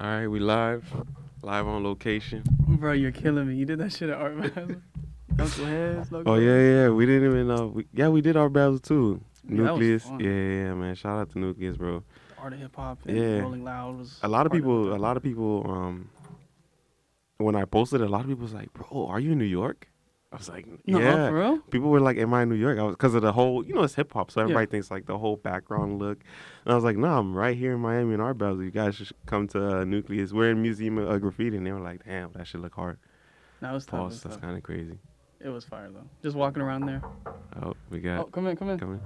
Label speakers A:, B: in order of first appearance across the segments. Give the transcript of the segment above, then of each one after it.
A: All right, we live on location.
B: Bro, you're killing me. You did that shit at Art Basel. Knuckleheads,
A: Oh yeah. We didn't even know. We did our Basel too.
B: Yeah, that was
A: Nucleus.
B: fun.
A: Yeah, man. Shout out to Nucleus, bro.
B: Art of Hip Hop and
A: Yeah.
B: Rolling Loud was
A: A lot of
B: part
A: people. it. When I posted it, a lot of people was like, "Bro, are you in New York?" I was like,
B: No,
A: "Yeah."
B: for real?
A: People were like, "Am I in New York?" I was because of the whole, it's hip hop, so everybody
B: Yeah.
A: thinks like the whole background look. And I was like, "No, I'm right here in Miami in Art Basel. You guys should come to Nucleus. We're in Museum of Graffiti." And they were like, "Damn, that should look hard."
B: That was tough.
A: Pause. That's kind of crazy.
B: It was fire though. Just walking around there.
A: Oh, we got.
B: Oh, come in.
A: Coming.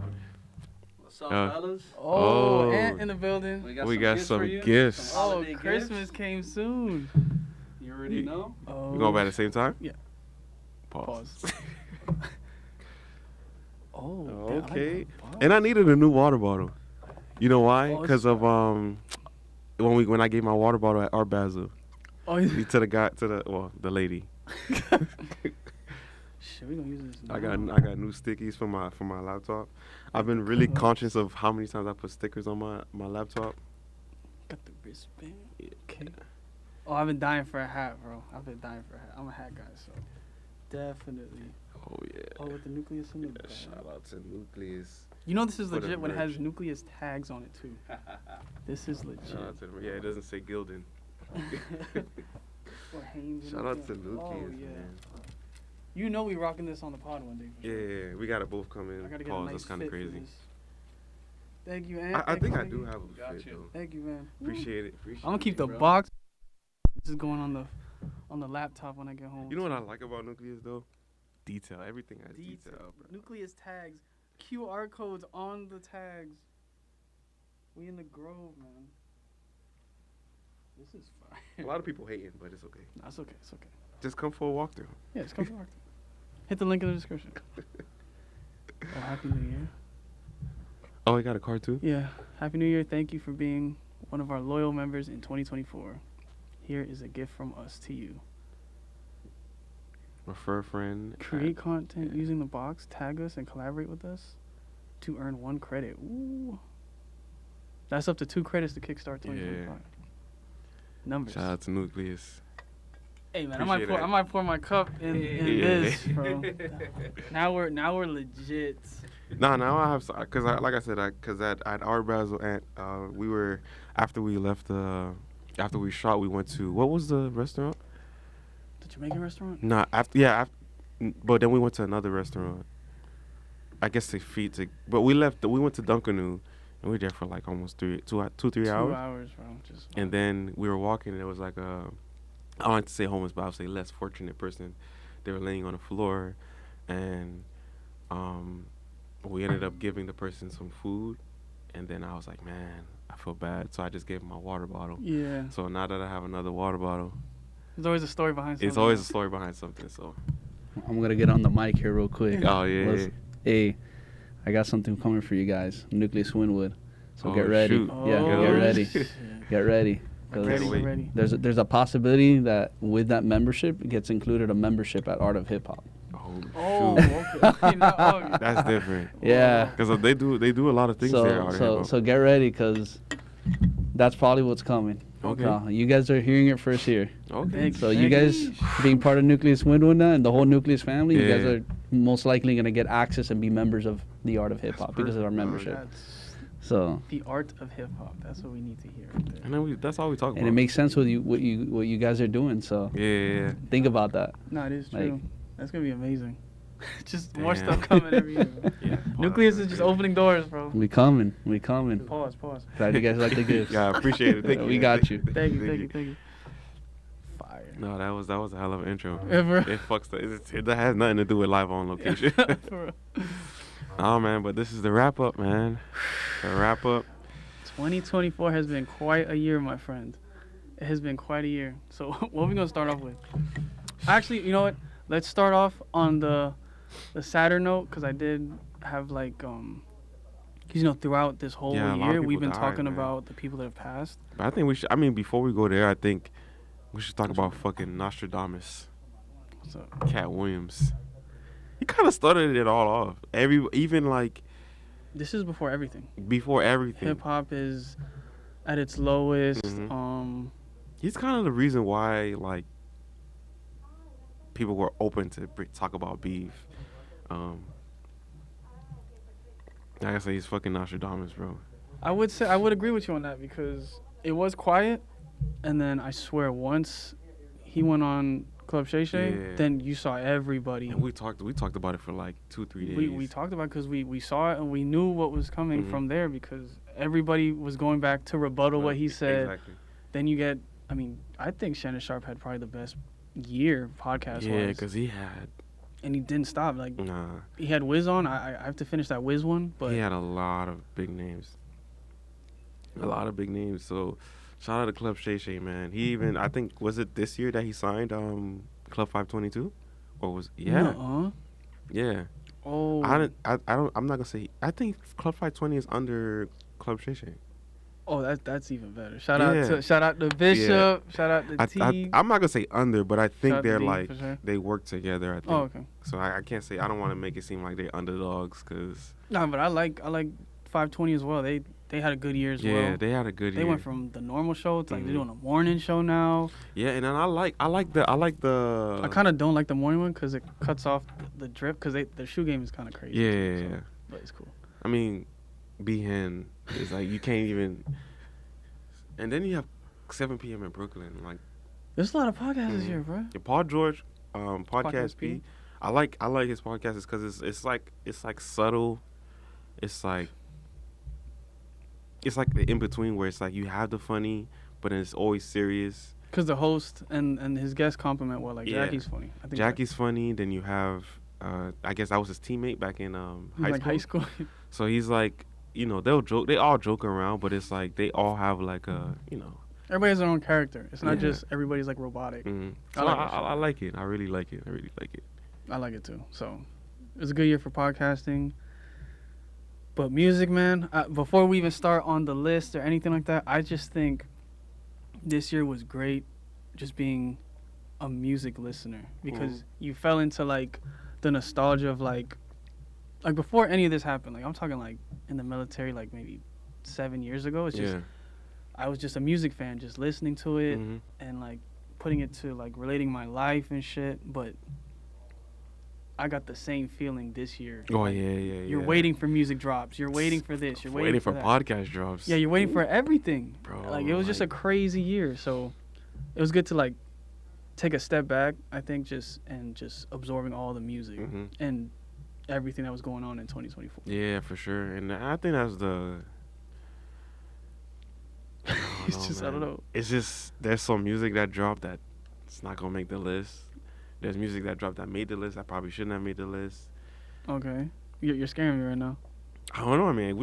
C: What's up, fellas?
B: Oh,
A: Oh.
B: Ant in the building.
A: We got
C: gifts
A: some
C: for you.
A: gifts.
C: Some
B: Oh,
C: holiday
B: Christmas
C: gifts.
B: came soon.
C: You already know?
B: Oh.
A: We going back at the same time?
B: Yeah.
A: Pause.
B: Oh,
A: Okay.
B: Damn,
A: And I needed a new water bottle. You know why?
B: Oh,
A: Because of when I gave my water bottle at Art Basel
B: Oh, yeah.
A: to the lady.
B: Shit, we gonna use this.
A: I
B: now.
A: got new stickies for my laptop. I've been really conscious of how many times I put stickers on my laptop.
B: Got the wristband. Okay. Oh, I've been dying for a hat, bro. I've been dying for a hat. I'm a hat guy, so definitely.
A: Oh yeah.
B: Oh, with the nucleus in the back.
A: Shout out to Nucleus.
B: You know this is
A: For the
B: legit when it has
A: merch.
B: nucleus tags on it too. This is legit.
A: Shout out to them. Yeah, it doesn't say Gildan.
B: Or Haynes in
A: Shout
B: the
A: out to
B: back.
A: Nucleus,
B: Oh, yeah.
A: man.
B: You know we rocking this on the pod one day. For sure.
A: Yeah, we gotta both come in.
B: I gotta get a
A: Pause.
B: nice
A: That's kind of
B: fit for
A: crazy.
B: this. Thank you, Ant.
A: I
B: Thank
A: think
B: you,
A: I
B: thank
A: do
B: you.
A: have a
C: Got
A: fit
C: you.
A: though.
B: Thank you, man.
A: Appreciate it.
B: I'm gonna keep the
C: bro.
B: box. This is going on the laptop when I get home.
A: You know what I like about Nucleus though? Detail. Everything has detail, bro.
B: Nucleus tags, QR codes on the tags. We in the Grove, man. This is fire.
A: A lot of people hating, but it's okay.
B: That's okay. It's okay.
A: Just come for a walkthrough.
B: Yeah, just come to work. Hit the link in the description. Oh, Happy New Year.
A: Oh, you got a card too?
B: Yeah, Happy New Year. Thank you for being one of our loyal members in 2024. Here is a gift from us to you.
A: Refer a friend.
B: Create content using the box, tag us, and collaborate with us to earn 1 credit. Ooh. That's up to 2 credits to kickstart 2025.
A: Yeah.
B: Numbers.
A: Shout out to Nucleus.
B: Hey man,
A: Appreciate
B: I
A: that.
B: might pour my cup in
A: Yeah.
B: this, bro. Now we're legit.
A: Now I have because like I said, because at Art Basel and we were after we left after we shot, we went to what was the restaurant?
B: The Jamaican restaurant?
A: Nah, but then we went to another restaurant. I guess but we left. We went to Dunkanoo, and we were there for like almost 3 hours.
B: 2 hours, bro. Just
A: And then we were walking, and it was like I don't like to say homeless, but I would say less fortunate person. They were laying on the floor, and we ended up giving the person some food. And then I was like, man, I feel bad. So I just gave him my water bottle.
B: yeah.
A: So now that I have another water bottle,
B: There's always a story behind something.
A: it's always a story behind something. So,
D: I'm gonna get on the mic here real quick.
A: oh, yeah.
D: Listen, hey, I got something coming for you guys. Nucleus Winwood. So
A: Oh,
D: get ready.
A: shoot.
D: Yeah,
B: Oh,
D: get ready.
B: shit.
D: Get ready.
A: Can't
D: 'Cause
A: wait.
B: Ready.
D: there's a possibility that with that membership it gets included a membership at Art of Hip Hop.
A: Oh,
B: Oh,
A: shoot.
B: okay.
A: That's different.
D: Yeah.
A: Because they do a lot of things there.
D: So get ready because that's probably what's coming.
A: Okay.
D: You guys are hearing it first here.
A: Okay.
B: Thank
D: So you guys being part of Nucleus Winwood now and the whole Nucleus family, you guys
A: Yeah.
D: are most likely gonna get access and be members of the Art of Hip Hop because of our
A: perfect.
D: membership.
B: That's
D: So.
B: the art of hip hop. That's what we need to hear right there.
A: And then that's all we talk about.
D: And it makes sense with what you guys are doing. So
A: Yeah.
D: think about that.
B: No, it is
D: Like-
B: true. That's gonna be amazing. Just more
A: Damn.
B: stuff coming every year. Bro.
A: Yeah.
B: Nucleus is just opening doors, bro.
D: We coming.
B: Pause.
D: Glad you guys like the gifts.
A: Yeah, I appreciate it. Thank you.
D: We got you.
B: Thank you. Fire.
A: No, that was a hell of an intro.
B: Ever.
A: It fucks that has nothing to do with live on location.
B: For real.
A: Oh man, but this is the wrap up, man. The wrap up.
B: 2024 has been quite a year, my friend. It has been quite a year. So what are we gonna start off with? Actually, you know what? Let's start off on the sadder note, because I did have like throughout this whole
A: Yeah, a lot of
B: year
A: people
B: we've been
A: died,
B: talking
A: man.
B: about the people that have passed.
A: But I think we should. I mean, before we go there, I think we should talk about fucking Nostradamus,
B: So
A: Katt Williams. He kind of started it all off. Even like
B: this is before everything.
A: before everything.
B: Hip hop is at its lowest.
A: Mhm. He's kind of the reason why like people were open to talk about beef. Like I say, he's fucking Nostradamus, bro.
B: I would agree with you on that because it was quiet, and then I swear once he went on Club Shay Shay,
A: Yeah.
B: then you saw everybody.
A: And we talked about it for like 2-3 days.
B: We talked about it because we saw it and we knew what was coming from there because everybody was going back to rebuttal what he said.
A: Exactly.
B: Then you get, I mean, I think Shannon Sharp had probably the best year podcast-wise.
A: Yeah, because he had.
B: And he didn't stop. Like,
A: Nah.
B: he had Wiz on. I have to finish that Wiz one, but
A: He had a lot of big names. A lot of big names. So, shout out to Club Shay Shay, man. He even, I think, was it this year that he signed Club 522? Or was, yeah.
B: Nuh-uh.
A: Yeah.
B: Oh.
A: I'm not going to say, I think Club 520 is under Club Shay Shay.
B: Oh, that's even better.
A: Yeah.
B: Shout out to Bishop. Shout out to T.
A: I'm not going to say under, but I think
B: Shout out to
A: they're
B: D,
A: like,
B: for sure.
A: they work together, I think.
B: Oh, okay.
A: So I can't say, I don't want to make it seem like they're underdogs because.
B: No, but I like 520 as well. They had a good year as well.
A: Yeah, they had a good year.
B: They went from the normal show to like they're doing a morning show now.
A: Yeah, and then I like the.
B: I kind of don't like the morning one because it cuts off the drip because their shoe game is kind of crazy.
A: Yeah,
B: too,
A: yeah.
B: But it's cool.
A: I mean, B-Hen is like, you can't even. And then you have 7 p.m. in Brooklyn. Like,
B: There's a lot of podcasts this year, bro.
A: yeah, Paul George, podcast
B: Podcast
A: P.
B: P.
A: I like his podcast because it's like subtle. It's like the in between where it's like you have the funny, but then it's always serious.
B: Because the host and his guest compliment well, like
A: Yeah.
B: Jackie's funny. I think
A: Jackie's funny. Then you have, I guess that was his teammate back in high school. So he's like, you know, they all joke around, but it's like they all have like a, you know.
B: Everybody has their own character. It's not
A: Yeah.
B: just everybody's like robotic.
A: Mm-hmm.
B: I
A: So
B: like that shit.
A: I like it. I really like it.
B: I like it too. So it was a good year for podcasting. But music, man, before we even start on the list or anything like that, I just think this year was great just being a music listener because you fell into like the nostalgia of like before any of this happened. Like I'm talking like in the military, like maybe 7 years ago. It's just I was just a music fan, just listening to it and like putting it to like relating my life and shit. But I got the same feeling this year.
A: Oh
B: Like,
A: yeah.
B: You're waiting for music drops. You're waiting for this. You're waiting for that.
A: podcast drops.
B: Yeah, you're waiting for everything.
A: Bro,
B: Like it was just a crazy year. So it was good to like take a step back. I think just absorbing all the music and everything that was going on in 2024.
A: Yeah, for sure. And I think that's the.
B: I don't know.
A: It's just there's some music that dropped that it's not gonna make the list. There's music that dropped that made the list that probably shouldn't have made the list.
B: Okay, you're scaring me right now.
A: I don't know, man.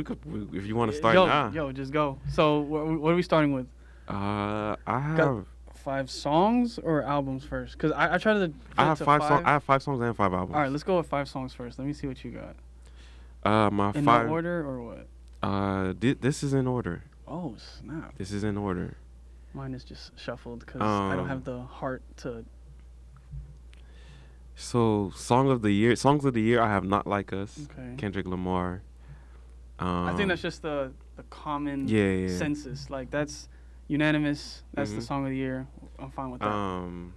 A: If you want to start now.
B: Yo, just go. So what are we starting with?
A: I have
B: 5 songs or albums first? Cause I try to.
A: I have 5 songs. I have 5 songs and 5 albums.
B: All right, let's go with 5 songs first. Let me see what you got.
A: My
B: in
A: 5.
B: In order or what?
A: This is in order.
B: Oh snap!
A: This is in order.
B: Mine is just shuffled because I don't have the heart to.
A: So songs of the year. I have Not Like Us.
B: Okay.
A: Kendrick Lamar.
B: I think that's just the common
A: yeah.
B: census. Like that's unanimous. That's the song of the year. I'm fine with that.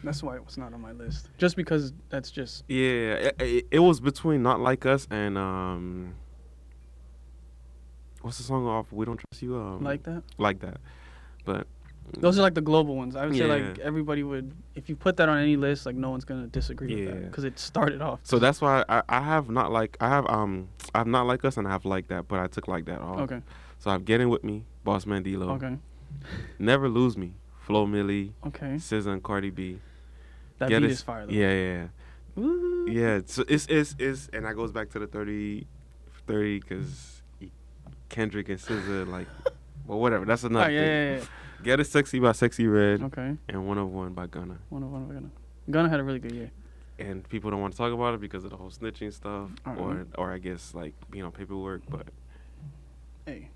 B: That's why it was not on my list. Just because that's just.
A: Yeah, it was between Not Like Us and what's the song off We Don't Trust You?
B: Like that.
A: But
B: those are like the global ones. I would say like
A: Yeah.
B: everybody would, if you put that on any list, like no one's gonna disagree with that
A: Yeah.
B: because it started off.
A: so that's why I have Not Like Us and I have Like That, but I took Like That off.
B: Okay.
A: So I have Getting With Me, Boss Man D-Lo.
B: Okay.
A: Never Lose Me, Flo Milli,
B: Okay.
A: SZA and Cardi B.
B: That
A: Get
B: beat
A: It-
B: is fire though.
A: Yeah.
B: Woo.
A: Yeah, so it's and that goes back to the 30 because Kendrick and SZA like, well, whatever. That's another thing.
B: Yeah.
A: Get It Sexy by Sexy Red
B: Okay.
A: and 101 by Gunna.
B: Gunna had a really good year.
A: And people don't want to talk about it because of the whole snitching stuff,
B: Alright.
A: or I guess like being on paperwork. But
B: Hey.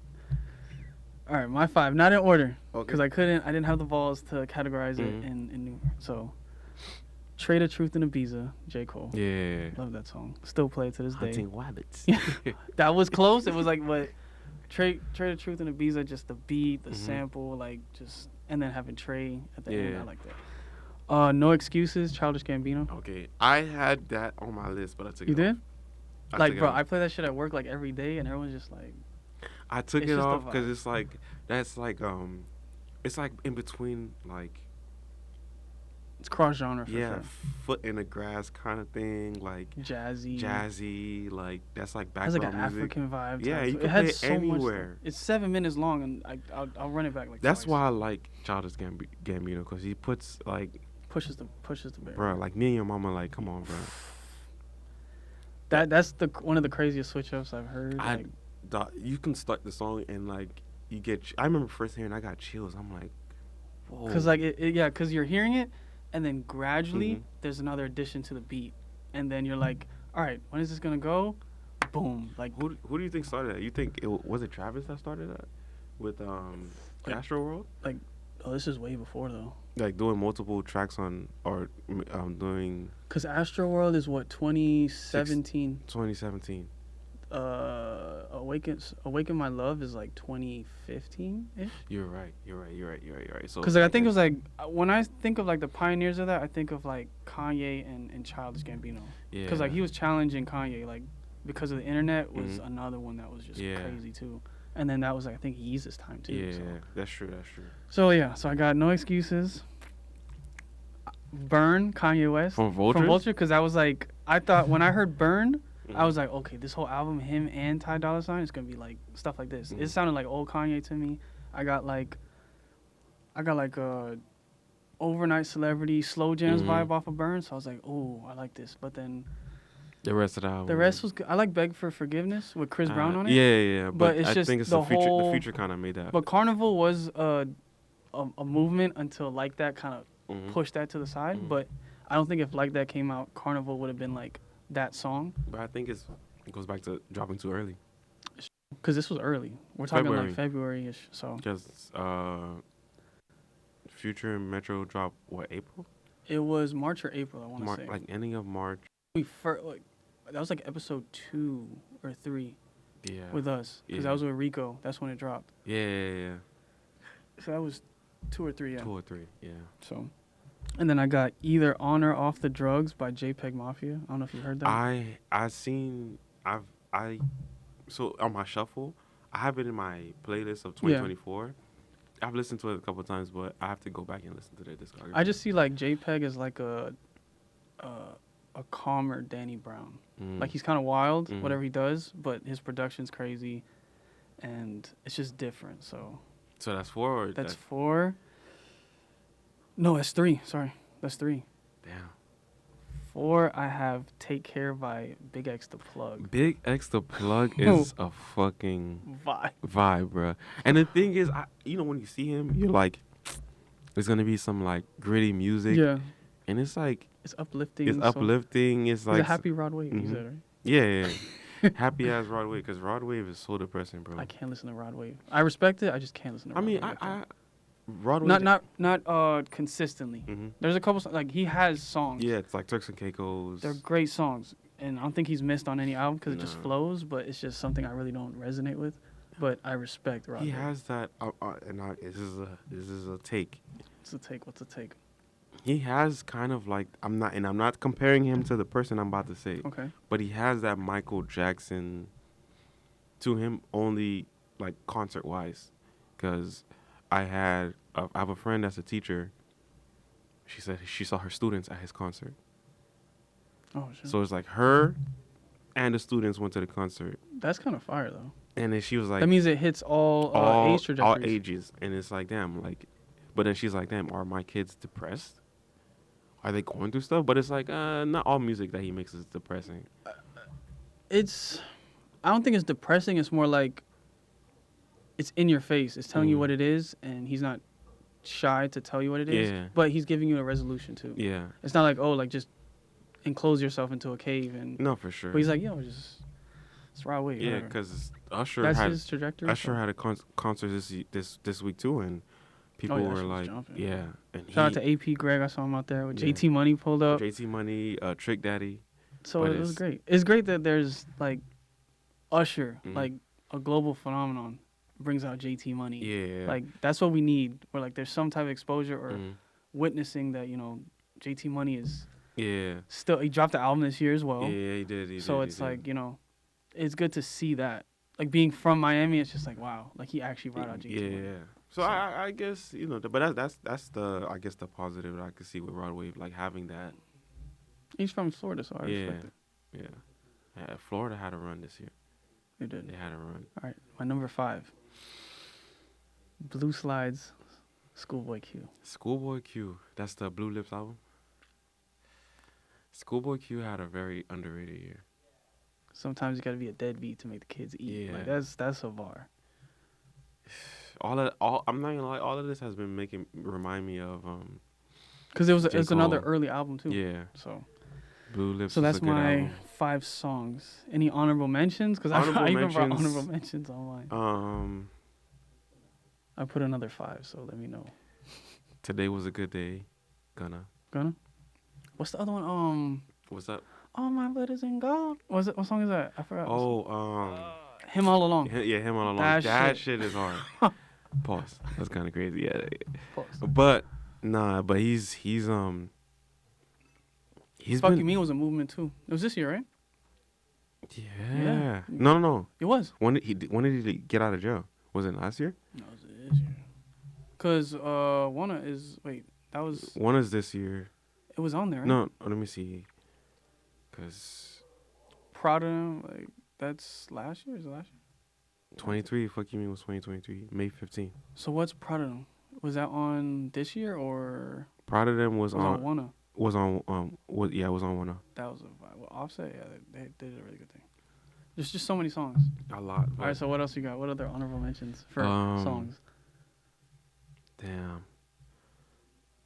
B: All right, my 5, not in order,
A: Okay.
B: because I didn't have the balls to categorize it in new. So, Trade of Truth and Ibiza, J. Cole.
A: yeah,
B: Love that song. Still play it to this day.
A: Hunting Wabbits.
B: That was close. It was like what, Trey the Truth and Ibiza, just the beat, the
A: Mhm.
B: sample, like just, and then having Trey at the end.
A: Yeah.
B: I like that. No Excuses, Childish Gambino.
A: Okay, I had that on my list, but I took
B: You
A: it
B: did?
A: off. I
B: Like,
A: took it
B: bro,
A: off.
B: I play that shit at work like every day, and everyone's just like,
A: I took
B: it's
A: it
B: just a
A: off because
B: vibe.
A: it's like that's like it's like in between like
B: it's cross genre for
A: yeah,
B: sure.
A: foot in the grass kind of thing, like
B: Jazzy.
A: like that's like
B: Has like
A: background
B: an
A: music.
B: African vibe.
A: Yeah,
B: to
A: you
B: it.
A: can
B: It had
A: play it
B: so much stuff.
A: anywhere.
B: It's 7 minutes long, and I'll run it back like
A: That's
B: twice.
A: why I like Childish Gambino because he puts like,
B: pushes the barrier.
A: bro, like me and your mama, like, come on, bro.
B: That's one of the craziest switch ups I've heard.
A: I-
B: Like,
A: You can start the song and like you get. I remember first hearing, I got chills. I'm like, whoa.
B: cause like cause you're hearing it, and then gradually
A: Mhm.
B: there's another addition to the beat, and then you're like, all right, when is this gonna go? Boom, like
A: Who do you think started that? You think was it Travis that started that with
B: Like-
A: Astro World?
B: oh, this is way before though.
A: Like doing multiple tracks on or doing
B: Cause Astro World is what 2017.
A: 2017.
B: Awaken My Love is like 2015 ish.
A: You're right. So
B: Cause like, I think it was like when I think of like the pioneers of that, I think of like Kanye and Childish Gambino.
A: yeah.
B: Cause like he was challenging Kanye like because of the internet was
A: Mhm.
B: another one that was just
A: Yeah.
B: crazy too. And then that was like I think Yeezus time too.
A: Yeah,
B: So.
A: that's true.
B: So yeah, so I got No Excuses. Burn, Kanye West.
A: From Vultures?
B: From Vulture, because I was like, I thought when I heard Burn, I
A: Mhm.
B: was like, okay, this whole album, him and Ty Dolla $ign, is gonna be like stuff like this.
A: Mhm.
B: It sounded like old Kanye to me. I got like a overnight celebrity slow jams
A: Mhm.
B: vibe off of Burn, so I was like, oh, I like this. But then
A: the rest of the album.
B: the rest was good. I like Beg for Forgiveness with Chris Brown on it.
A: Yeah.
B: But it's
A: I
B: just
A: think it's
B: the
A: the future.
B: whole-
A: The future kind of made that.
B: But Carnival was a movement until Like That kind of
A: Mhm.
B: pushed that to the side.
A: Mhm.
B: But I don't think if Like That came out, Carnival would have been like that song.
A: But I think it goes back to dropping too early.
B: Because this was early. We're talking
A: February.
B: like February-ish. So
A: Just Future and Metro drop what, April?
B: it was March or April, I want to say.
A: Like ending of March.
B: That was like episode 2 or 3
A: Yeah.
B: with us. Because
A: Yeah.
B: that was with Rico. That's when it dropped.
A: Yeah.
B: So that was 2 or 3, yeah.
A: 2 or 3. Yeah.
B: So, and then I got Either On or Off the Drugs by JPEG Mafia. I don't know if you heard that.
A: So on my shuffle, I have it in my playlist of 2024. I've listened to it a couple times, but I have to go back and listen to their discography.
B: I just see like JPEG as like a calmer Danny Brown.
A: Mm.
B: Like he's kind of wild,
A: Mhm.
B: whatever he does, but his production's crazy, and it's just different. So
A: So that's 4 or
B: that's 4. No, that's 3. Sorry, that's 3.
A: damn.
B: 4, I have Take Care by Big X the Plug.
A: Big X the Plug is a fucking vibe, bro. And the thing is, when you see him, you're like, there's gonna be some like gritty music,
B: Yeah,
A: and it's like
B: it's uplifting.
A: it's
B: so-
A: uplifting. It's
B: He's
A: like
B: a happy Rod Wave, you
A: Mhm.
B: said, right?
A: yeah. Happy ass Rod Wave, because Rod Wave is so depressing, bro.
B: I can't listen to Rod Wave. I respect it. I just can't listen to
A: I
B: Rod
A: mean,
B: Wave. like that.
A: Rod Wave.
B: Not consistently.
A: Mhm.
B: There's a couple like he has songs.
A: Yeah, it's like Turks and Caicos.
B: They're great songs, and I don't think he's missed on any album because it just
A: No.
B: flows. But it's just something I really don't resonate with. But I respect Rod
A: He
B: Wave.
A: has that, this is a take.
B: What's the take? What's the take?
A: He has kind of like I'm not comparing him to the person I'm about to say,
B: Okay.
A: but he has that Michael Jackson to him only like concert wise, because I have a friend that's a teacher. She said she saw her students at his concert,
B: Oh shit.
A: so it's like her and the students went to the concert,
B: That's kind of fire though.
A: and then she was like
B: That means it hits all age trajectories.
A: all ages, and it's like damn, like, but then she's like damn, are my kids depressed? Are they going through stuff? But it's like not all music that he makes is depressing.
B: I don't think it's depressing. It's more like it's in your face. It's telling you
A: Mm.
B: what it is, and he's not shy to tell you what it is.
A: Yeah.
B: But he's giving you a resolution too.
A: Yeah,
B: It's not like, oh, like just enclose yourself into a cave and.
A: no, for sure.
B: But he's like, yo, just it's raw way.
A: yeah,
B: whatever.
A: because Usher
B: That's
A: had
B: his trajectory.
A: Usher had a concert this week too, and people
B: yeah,
A: were
B: Usher was
A: like,
B: jumping.
A: yeah, and
B: Shout out to AP Greg. I saw him out there with
A: Yeah.
B: JT Money pulled up.
A: JT Money, Trick Daddy.
B: So
A: but
B: it was
A: it's-
B: great. It's great that there's like Usher,
A: Mhm.
B: like a global phenomenon brings out JT Money.
A: Yeah.
B: Like that's what we need. Or like there's some type of exposure or
A: Mhm.
B: witnessing that, you know, JT Money is
A: Yeah.
B: still, he dropped the album this year as well.
A: Yeah, he did.
B: So it's like, you know, it's good to see that. Like being from Miami, it's just like, wow, like he actually brought out JT Money.
A: Yeah. So I guess, you know, but that's the, I guess, the positive that I could see with Rod Wave, like having that.
B: He's from Florida, so I respect it.
A: Yeah. Florida had a run this year.
B: They did.
A: They had a run.
B: All right, my number 5. Blue Slides, Schoolboy Q.
A: Schoolboy Q. That's the Blue Lips album. Schoolboy Q had a very underrated year.
B: Sometimes you gotta be a deadbeat to make the kids eat.
A: Yeah.
B: Like that's a bar.
A: I'm not gonna lie, all of this has been remind me of
B: Cause it
A: J.
B: was another
A: Cole.
B: early album too.
A: Yeah.
B: So
A: Blue Lips.
B: so
A: is
B: that's
A: a good
B: my
A: album.
B: 5 songs. Any honorable mentions? Cause
A: Honorable
B: I even brought
A: mentions.
B: honorable mentions online. I put another 5, so let me know.
A: Today Was a Good Day. Gonna.
B: What's the other one?
A: What's up?
B: All My Blood Is in Gold. What song is that? I forgot.
A: Oh,
B: Him All Along.
A: yeah, Him All Along.
B: That
A: That
B: shit.
A: shit is hard. Pause. That's kind of crazy. Yeah.
B: Pause.
A: But he's
B: Fuck
A: been.
B: You Mean was a movement too. It was this year, right?
A: Yeah. No.
B: It was.
A: When did he get out of jail? Was it last year?
B: No, it was this year. Cause Wanna is that was
A: One is this year.
B: it was on there, right?
A: No, let me see. Cause
B: Proud of Him, like that's last year. Is it last year?
A: 23. Fuck You Mean was 2023. May 15th.
B: So what's Proud of Him? Was that on this year or
A: Proud of Them was
B: was
A: on.
B: on Wanna?
A: Was on. It was on one.
B: That was Offset. Yeah, they did a really good thing. There's just so many songs.
A: A lot.
B: All right, so what else you got? What other honorable mentions for songs?
A: Damn.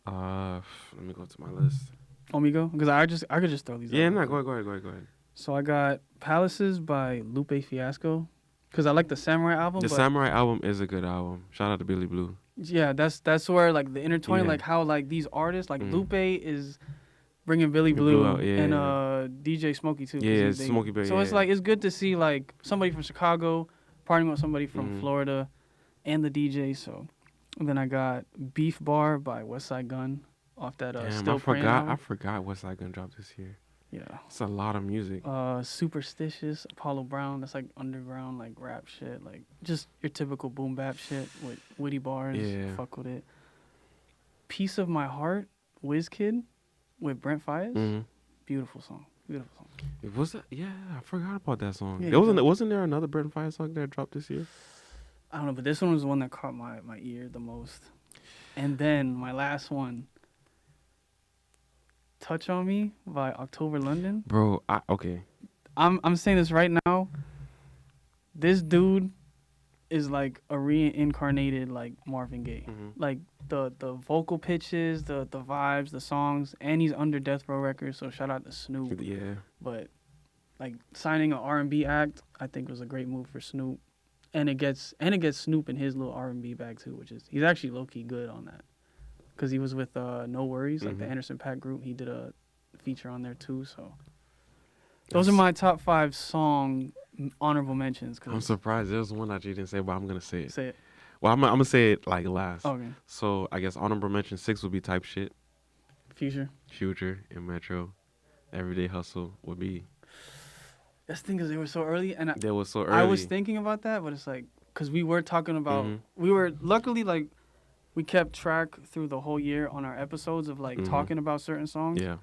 A: Let me go to my list.
B: Omigo? Because I could just throw these.
A: Yeah,
B: out.
A: no, go ahead.
B: So I got Palaces by Lupe Fiasco, because I like the Samurai album.
A: The
B: but
A: Samurai album is a good album. Shout out to Billy Blue.
B: yeah, that's where like the intertwine,
A: Yeah.
B: like how like these artists, like
A: Mm.
B: Lupe is bringing Billy
A: Blue
B: Blue
A: out, yeah,
B: and
A: yeah.
B: DJ Smokey too. 'cause
A: Yeah,
B: they-
A: Smokey Bear,
B: So it's
A: yeah.
B: like it's good to see like somebody from Chicago partying with somebody from
A: Mhm.
B: Florida, and the DJ. So, and then I got Beef Bar by Westside Gunn off that
A: Damn,
B: Still
A: I
B: Praying
A: forgot.
B: album.
A: I forgot what's like gonna drop this year.
B: Yeah.
A: It's a lot of music.
B: Superstitious, Apollo Brown. That's like underground, like rap shit, like just your typical boom bap shit with witty bars.
A: Yeah.
B: Fuck with it. Piece of My Heart, Wizkid, with Brent Faiyaz.
A: Mhm.
B: Beautiful song. Beautiful song.
A: It was that? Yeah, I forgot about that song.
B: Yeah,
A: There wasn't.
B: exactly.
A: Wasn't there another Brent Fire song that dropped this year?
B: I don't know, but this one was the one that caught my ear the most. And then my last one, Touch on Me by October London.
A: Bro, okay.
B: I'm saying this right now. This dude is like a reincarnated like Marvin Gaye.
A: Mhm.
B: Like the vocal pitches, the vibes, the songs, and he's under Death Row Records, so shout out to Snoop.
A: Yeah.
B: But like signing an R&B act, I think was a great move for Snoop. And it gets Snoop in his little R&B bag too, which is he's actually low key good on that. Cuz he was with No Worries, like the
A: Mhm.
B: Anderson .Paak group. He did a feature on there too, so those are my top 5 song honorable mentions.
A: I'm surprised there's one that you didn't say, but I'm gonna say it.
B: Say it.
A: Well, I'm gonna say it like last.
B: Okay.
A: So I guess honorable mention 6 would be Type Shit.
B: Future.
A: Future and Metro. Everyday Hustle would be.
B: That's the thing is they were so early, and
A: They was so early.
B: I was thinking about that, but it's like because we were talking about
A: Mhm.
B: we were luckily like we kept track through the whole year on our episodes of like
A: Mhm.
B: talking about certain songs.
A: Yeah.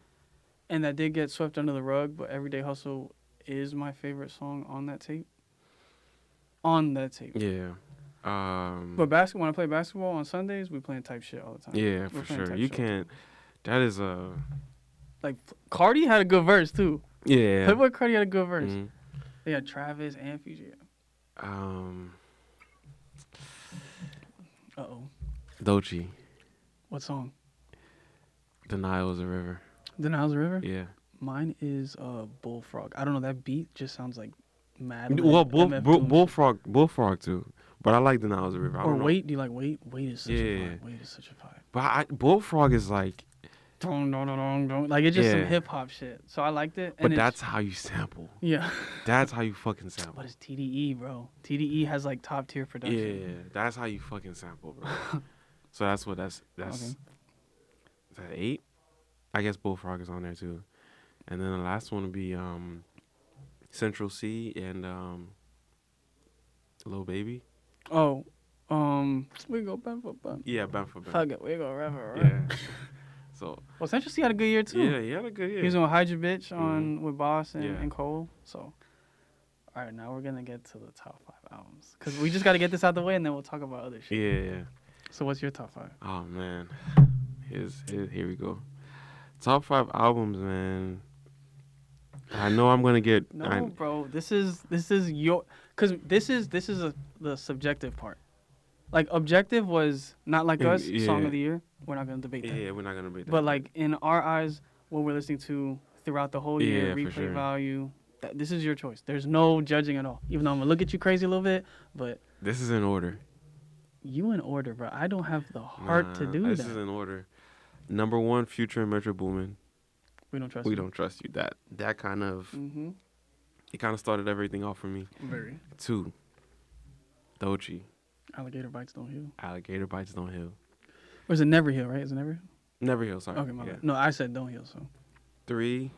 B: And that did get swept under the rug, but Everyday Hustle is my favorite song on that tape.
A: Yeah.
B: But when I play basketball on Sundays, we playing Type Shit all the time.
A: Yeah,
B: We're
A: for
B: playing
A: sure.
B: Type
A: You
B: Shit all the
A: can't. That is a.
B: Like Cardi had a good verse too.
A: Yeah.
B: Playboy Cardi had a good verse.
A: Mhm.
B: They had Travis and Future.
A: Doechii.
B: What song?
A: Denial is a River.
B: Denial's River?
A: Yeah.
B: Mine is Bullfrog. I don't know, that beat just sounds like mad.
A: Well,
B: MF Doom shit.
A: Bullfrog too. But I like Denial is a River. I
B: Or
A: don't know.
B: Wait, do you like Wait? Wait is such a
A: Yeah.
B: vibe. Wait is such a vibe.
A: But Bullfrog is like,
B: dong, dong, dong, dong, dong. Like it's just some
A: Yeah.
B: hip hop shit. So I liked it.
A: But
B: And
A: that's how you sample.
B: yeah.
A: That's how you fucking sample.
B: But it's TDE, bro. TDE has like top tier production.
A: Yeah, that's how you fucking sample, bro. So that's
B: Okay.
A: is that 8? I guess Bullfrog is on there too. And then the last one would be Central C and Lil Baby.
B: Oh, we go bam for bam.
A: Yeah, Bam for Bam.
B: Fuck it, we go rapper. Right?
A: Yeah. So
B: Well, Central C had a good year too.
A: yeah, he had a good year.
B: He was on Hide Your Bitch on with Boss and,
A: Yeah.
B: and Cole. So, all right, now we're gonna get to the top 5 albums because we just gotta get this out the way and then we'll talk about other shit.
A: Yeah.
B: So, what's your top 5?
A: Oh man, here we go. Top 5 albums, man. I know I'm gonna get.
B: No, bro, this is your because this is the subjective part. Like objective was not like us song
A: Yeah.
B: of the year. We're not gonna debate that.
A: Yeah, we're not gonna be.
B: But like in our eyes, what we're listening to throughout the whole year,
A: Yeah, for
B: replay
A: sure.
B: value. This is your choice. There's no judging at all. Even though I'm gonna look at you crazy a little bit, but
A: This is in order.
B: you in order, bro. I don't have the heart to do
A: This
B: that.
A: is in order. Number 1, Future and Metro Boomin.
B: We don't trust.
A: We
B: you.
A: don't trust you. That kind of
B: Mm-hmm.
A: it kind of started everything off for me.
B: Very.
A: 2, Doechii.
B: Alligator bites don't heal.
A: Alligator Bites Don't Heal.
B: Or is it never heal? Right? Is it never heal?
A: Never Heal. Sorry.
B: Okay, my
A: Yeah.
B: bad. No, I said don't heal. So
A: 3,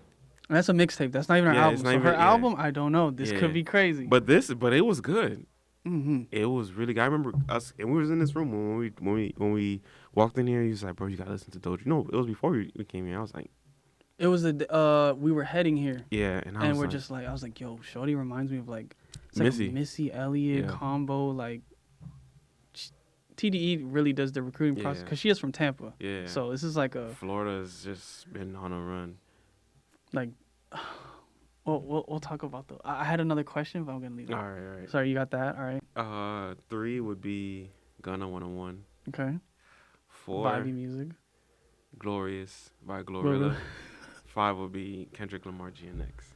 B: and that's a mixtape. That's not even her
A: Yeah,
B: album.
A: it's
B: So
A: not
B: her
A: even- yeah.
B: album, I don't know. This
A: Yeah.
B: could be crazy.
A: but it was good.
B: Mm-hmm.
A: It was really good. I remember us, and we was in this room when we walked in here. He was like, "Bro, you gotta listen to Doechii." No, it was before we came here. I was like,
B: It was we were heading here.
A: "Yeah," and I
B: And
A: was
B: we're
A: like,
B: just like, I was like, yo, Shorty reminds me of like, it's like
A: Missy.
B: a Missy Elliott
A: Yeah.
B: combo. Like, TDE really does the recruiting process
A: Yeah.
B: because she is from Tampa.
A: "Yeah."
B: So this is like a,
A: Florida's just been on a run.
B: like, we'll talk about the. I had another question, but I'm gonna leave it.
A: All right.
B: Sorry, you got that? All right.
A: 3 would be Gunna 101.
B: Okay.
A: 4,
B: Vibey music.
A: Glorious by
B: Glorilla.
A: Glorilla. 5 would be Kendrick Lamar GNX.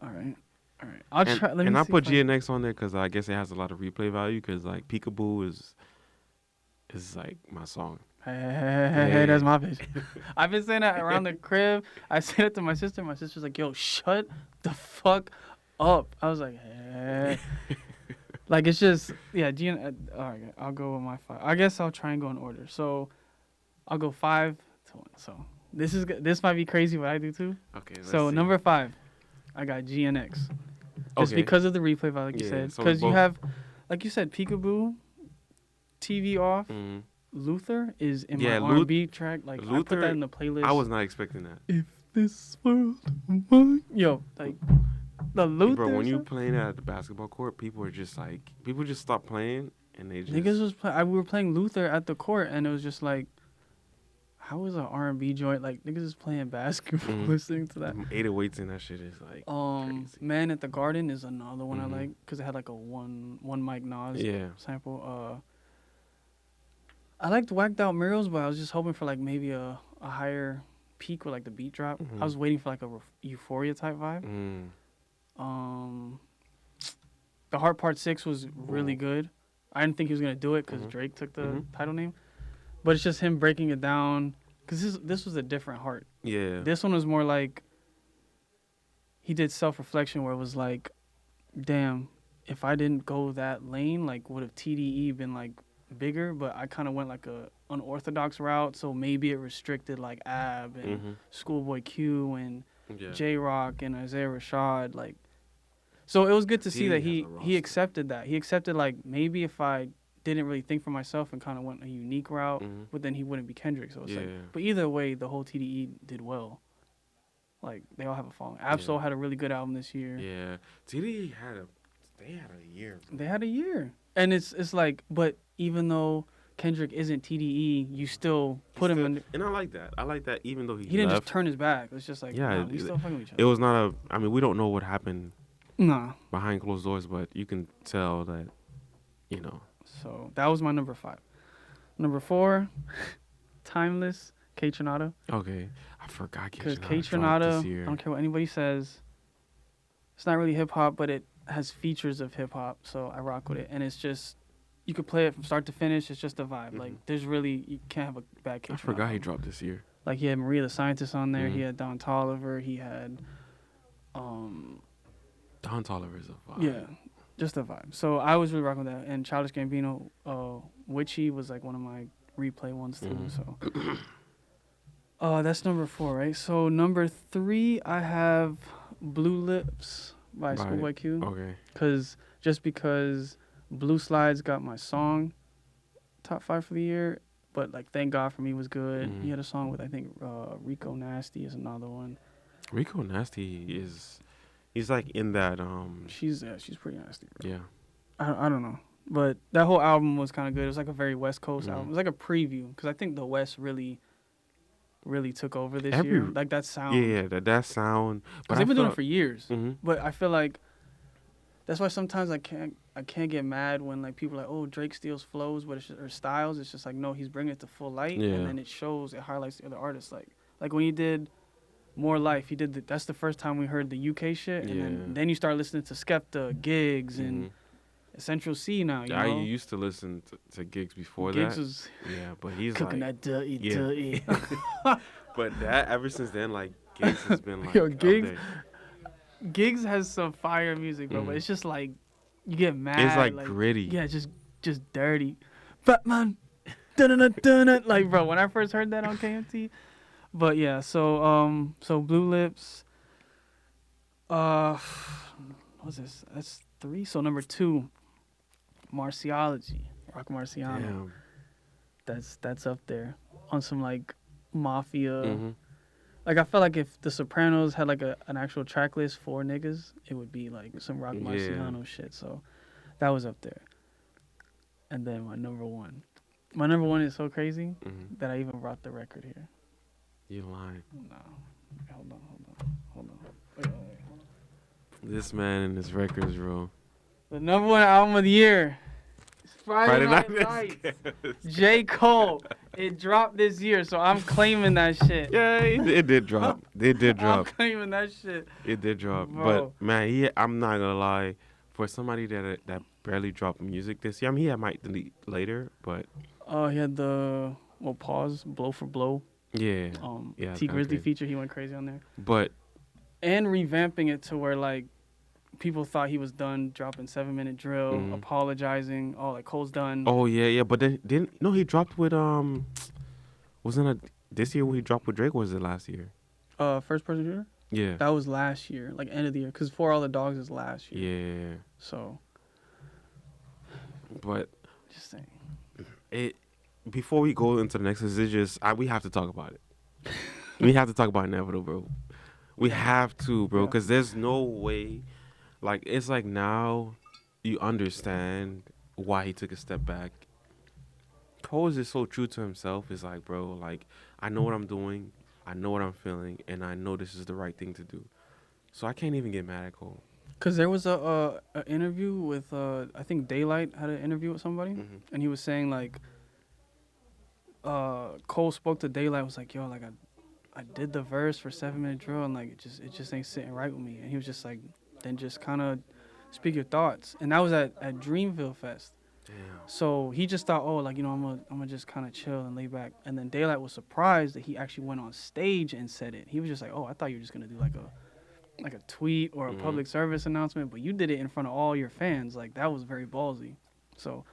B: All right. All right. I'll
A: And,
B: try. Let me
A: and I
B: see
A: put
B: if I-
A: GNX on there because I guess it has a lot of replay value because like Peekaboo is like my song.
B: Hey, that's my bitch. I've been saying that around the crib. I said it to my sister. My sister's like, yo, shut the fuck up. I was like, hey. Like, it's just, yeah, all right, I'll go with my 5. I guess I'll try and go in order. So, I'll go 5 to 1. So, this might be crazy, but I do too.
A: Okay. Let's
B: So,
A: see.
B: number 5, I got GNX. Just
A: Okay.
B: because of the replay value, like you
A: Yeah,
B: said.
A: so
B: Because you
A: both-
B: have, like you said, Peekaboo, TV off.
A: Mhm.
B: Luther is in
A: Yeah,
B: my R&B track. Like I put
A: Luther,
B: that in the playlist.
A: I was not expecting that.
B: If this world were mine. Yo, like the Luther.
A: Bro, when you
B: song,
A: playing at the basketball court, people just stop playing and they just
B: niggas was we were playing Luther at the court, and it was just like, how is an R&B joint like niggas is playing basketball
A: Mhm.
B: listening to that?
A: 808s and that shit is like crazy.
B: Man at the Garden is another one
A: Mhm.
B: I like because it had like a one mic Nas
A: Yeah.
B: sample. I liked Whacked Out Murals, but I was just hoping for like maybe a higher peak with like the beat drop.
A: Mhm.
B: I was waiting for like a Euphoria type vibe.
A: Mm.
B: The Heart Part 6 was really good. I didn't think he was gonna do it because
A: Mhm.
B: Drake took the
A: Mhm.
B: title name, but it's just him breaking it down. Cause this was a different Heart.
A: Yeah.
B: This one was more like he did self-reflection where it was like, damn, if I didn't go that lane, like would have TDE been like bigger? But I kind of went like a unorthodox route, so maybe it restricted like Ab and
A: Mhm.
B: Schoolboy Q and
A: Yeah.
B: J Rock and Isaiah Rashad, like. So it was good to see that
A: TDE
B: he
A: has a
B: he
A: roster.
B: accepted that. He accepted like maybe if I didn't really think for myself and kind of went a unique route,
A: Mhm.
B: but then he wouldn't be Kendrick. So it's like,
A: Yeah.
B: but either way, the whole TDE did well. Like they all have a following. Absol
A: Yeah.
B: had a really good album this year.
A: Yeah. TDE had a year. Bro.
B: They had a year, and it's like, but even though Kendrick isn't TDE, you still put him in.
A: And I like that. I like that even though he
B: He didn't
A: left.
B: just turn his back. It's just like,
A: Yeah,
B: nah, we still fucking with each
A: It
B: other.
A: was not a. I mean, we don't know what happened
B: Nah.
A: behind closed doors, but you can tell that, you know.
B: So that was my number 5. Number 4, Timeless, K Tronado.
A: Okay, I forgot.
B: Because
A: K
B: K
A: Tronado dropped
B: Tronado,
A: this
B: I
A: year.
B: don't care what anybody says, it's not really hip hop, but it has features of hip hop, so I rock with it. And it's just, you could play it from start to finish. It's just a vibe. Like, there's really, you can't have a bad K
A: I
B: Tronado
A: forgot he
B: album.
A: dropped this year.
B: Like he had Maria the Scientist on there. He
A: Mhm.
B: had Don Toliver. He had,
A: Don Toliver is a vibe.
B: yeah, just a vibe. So I was really rocking with that. And Childish Gambino, Witchy was like one of my replay ones too.
A: Mhm.
B: So, that's number 4, right? So number 3, I have Blue Lips by
A: By-
B: Schoolboy Q.
A: Okay.
B: Because Blue Slides got my song top 5 for the year. But like Thank God for Me was good.
A: Mhm.
B: He had a song with I think Rico Nasty is another one.
A: Rico Nasty he's like in that
B: She's pretty nasty, bro.
A: yeah.
B: I don't know, but that whole album was kind of good. It was like a very West Coast
A: Mhm.
B: album. It was like a preview because I think the West really took over this
A: Every-
B: year. Like that sound.
A: Yeah, that sound.
B: Because they've been doing it for years.
A: Mhm.
B: But I feel like that's why sometimes I can't get mad when like people are like, oh, Drake steals flows, but or styles. It's just like, no, he's bringing it to full light,
A: Yeah.
B: and then it shows, it highlights the other artists. Like when he did More Life, he did that's the first time we heard the UK shit, and
A: Yeah.
B: then you start listening to Skepta, Gigs, and
A: Mhm.
B: Essential C now. You
A: I
B: know,
A: used to listen to Gigs before
B: Gigs
A: that.
B: was
A: Yeah, but he's
B: cooking
A: like,
B: that dirty,
A: yeah.
B: dirty.
A: but that ever since then, like Gigs has been like
B: Yo,
A: up
B: Gigs-
A: there.
B: Gigs has some fire music, bro, but
A: Mhm.
B: it's just like you get mad.
A: It's like gritty.
B: Yeah, just dirty. Batman. Dun-dun-dun-dun-dun. Like, bro, when I first heard that on KMT. But yeah, so Blue Lips. What's this? That's 3. So number 2, Marciology. Rock Marciano.
A: Damn.
B: That's up there on some like mafia.
A: Mhm.
B: Like I felt like if The Sopranos had like an actual track list for niggas, it would be like some Rock
A: Yeah.
B: Marciano shit. So that was up there. And then my number 1. My number 1 is so crazy
A: Mhm.
B: that I even brought the record here.
A: You lying.
B: No. Hold on. Wait.
A: This man and his records, bro.
B: The number 1 album of the year is Friday Night Lights. J. Cole. It dropped this year, so I'm claiming that shit.
A: Yeah, it did drop. It did
B: I'm
A: drop.
B: claiming that shit.
A: It did drop.
B: Bro.
A: But man, I'm not gonna lie. For somebody that barely dropped music this year, I mean, he might delete later, but
B: He had the pause, Blow for Blow.
A: yeah.
B: T
A: Yeah, that's
B: Grizzly
A: crazy.
B: feature. He went crazy on there.
A: But
B: And revamping it to where like people thought he was done dropping 7-minute drill,
A: Mhm.
B: apologizing. Oh, like Cole's done.
A: oh yeah. But then he dropped with wasn't it this year when he dropped with Drake? Or was it last year?
B: First person shooter.
A: Yeah.
B: That was last year, like end of the year, because For All the Dogs is last year.
A: Yeah.
B: So
A: But
B: just saying.
A: it before we go into the next, it's just we have to talk about it. We have to talk about Inevitable, bro. We have to, bro,
B: Yeah.
A: because there's no way. Like it's like now, you understand why he took a step back. Cole is just so true to himself. It's like, bro, like I know what I'm doing, I know what I'm feeling, and I know this is the right thing to do. So I can't even get mad at Cole.
B: Cause there was a interview with I think Daylight had an interview with somebody,
A: Mhm.
B: and he was saying like Cole spoke to Daylight, was like, yo, like I did the verse for 7-minute drill, and like it just ain't sitting right with me, and he was just like, then just kind of speak your thoughts, and that was at Dreamville Fest.
A: Damn.
B: So he just thought, oh, like, you know, I'm gonna just kind of chill and lay back. And then Daylight was surprised that he actually went on stage and said it. He was just like, oh, I thought you were just gonna do like a tweet or a
A: Mhm.
B: public service announcement, but you did it in front of all your fans. Like that was very ballsy. So,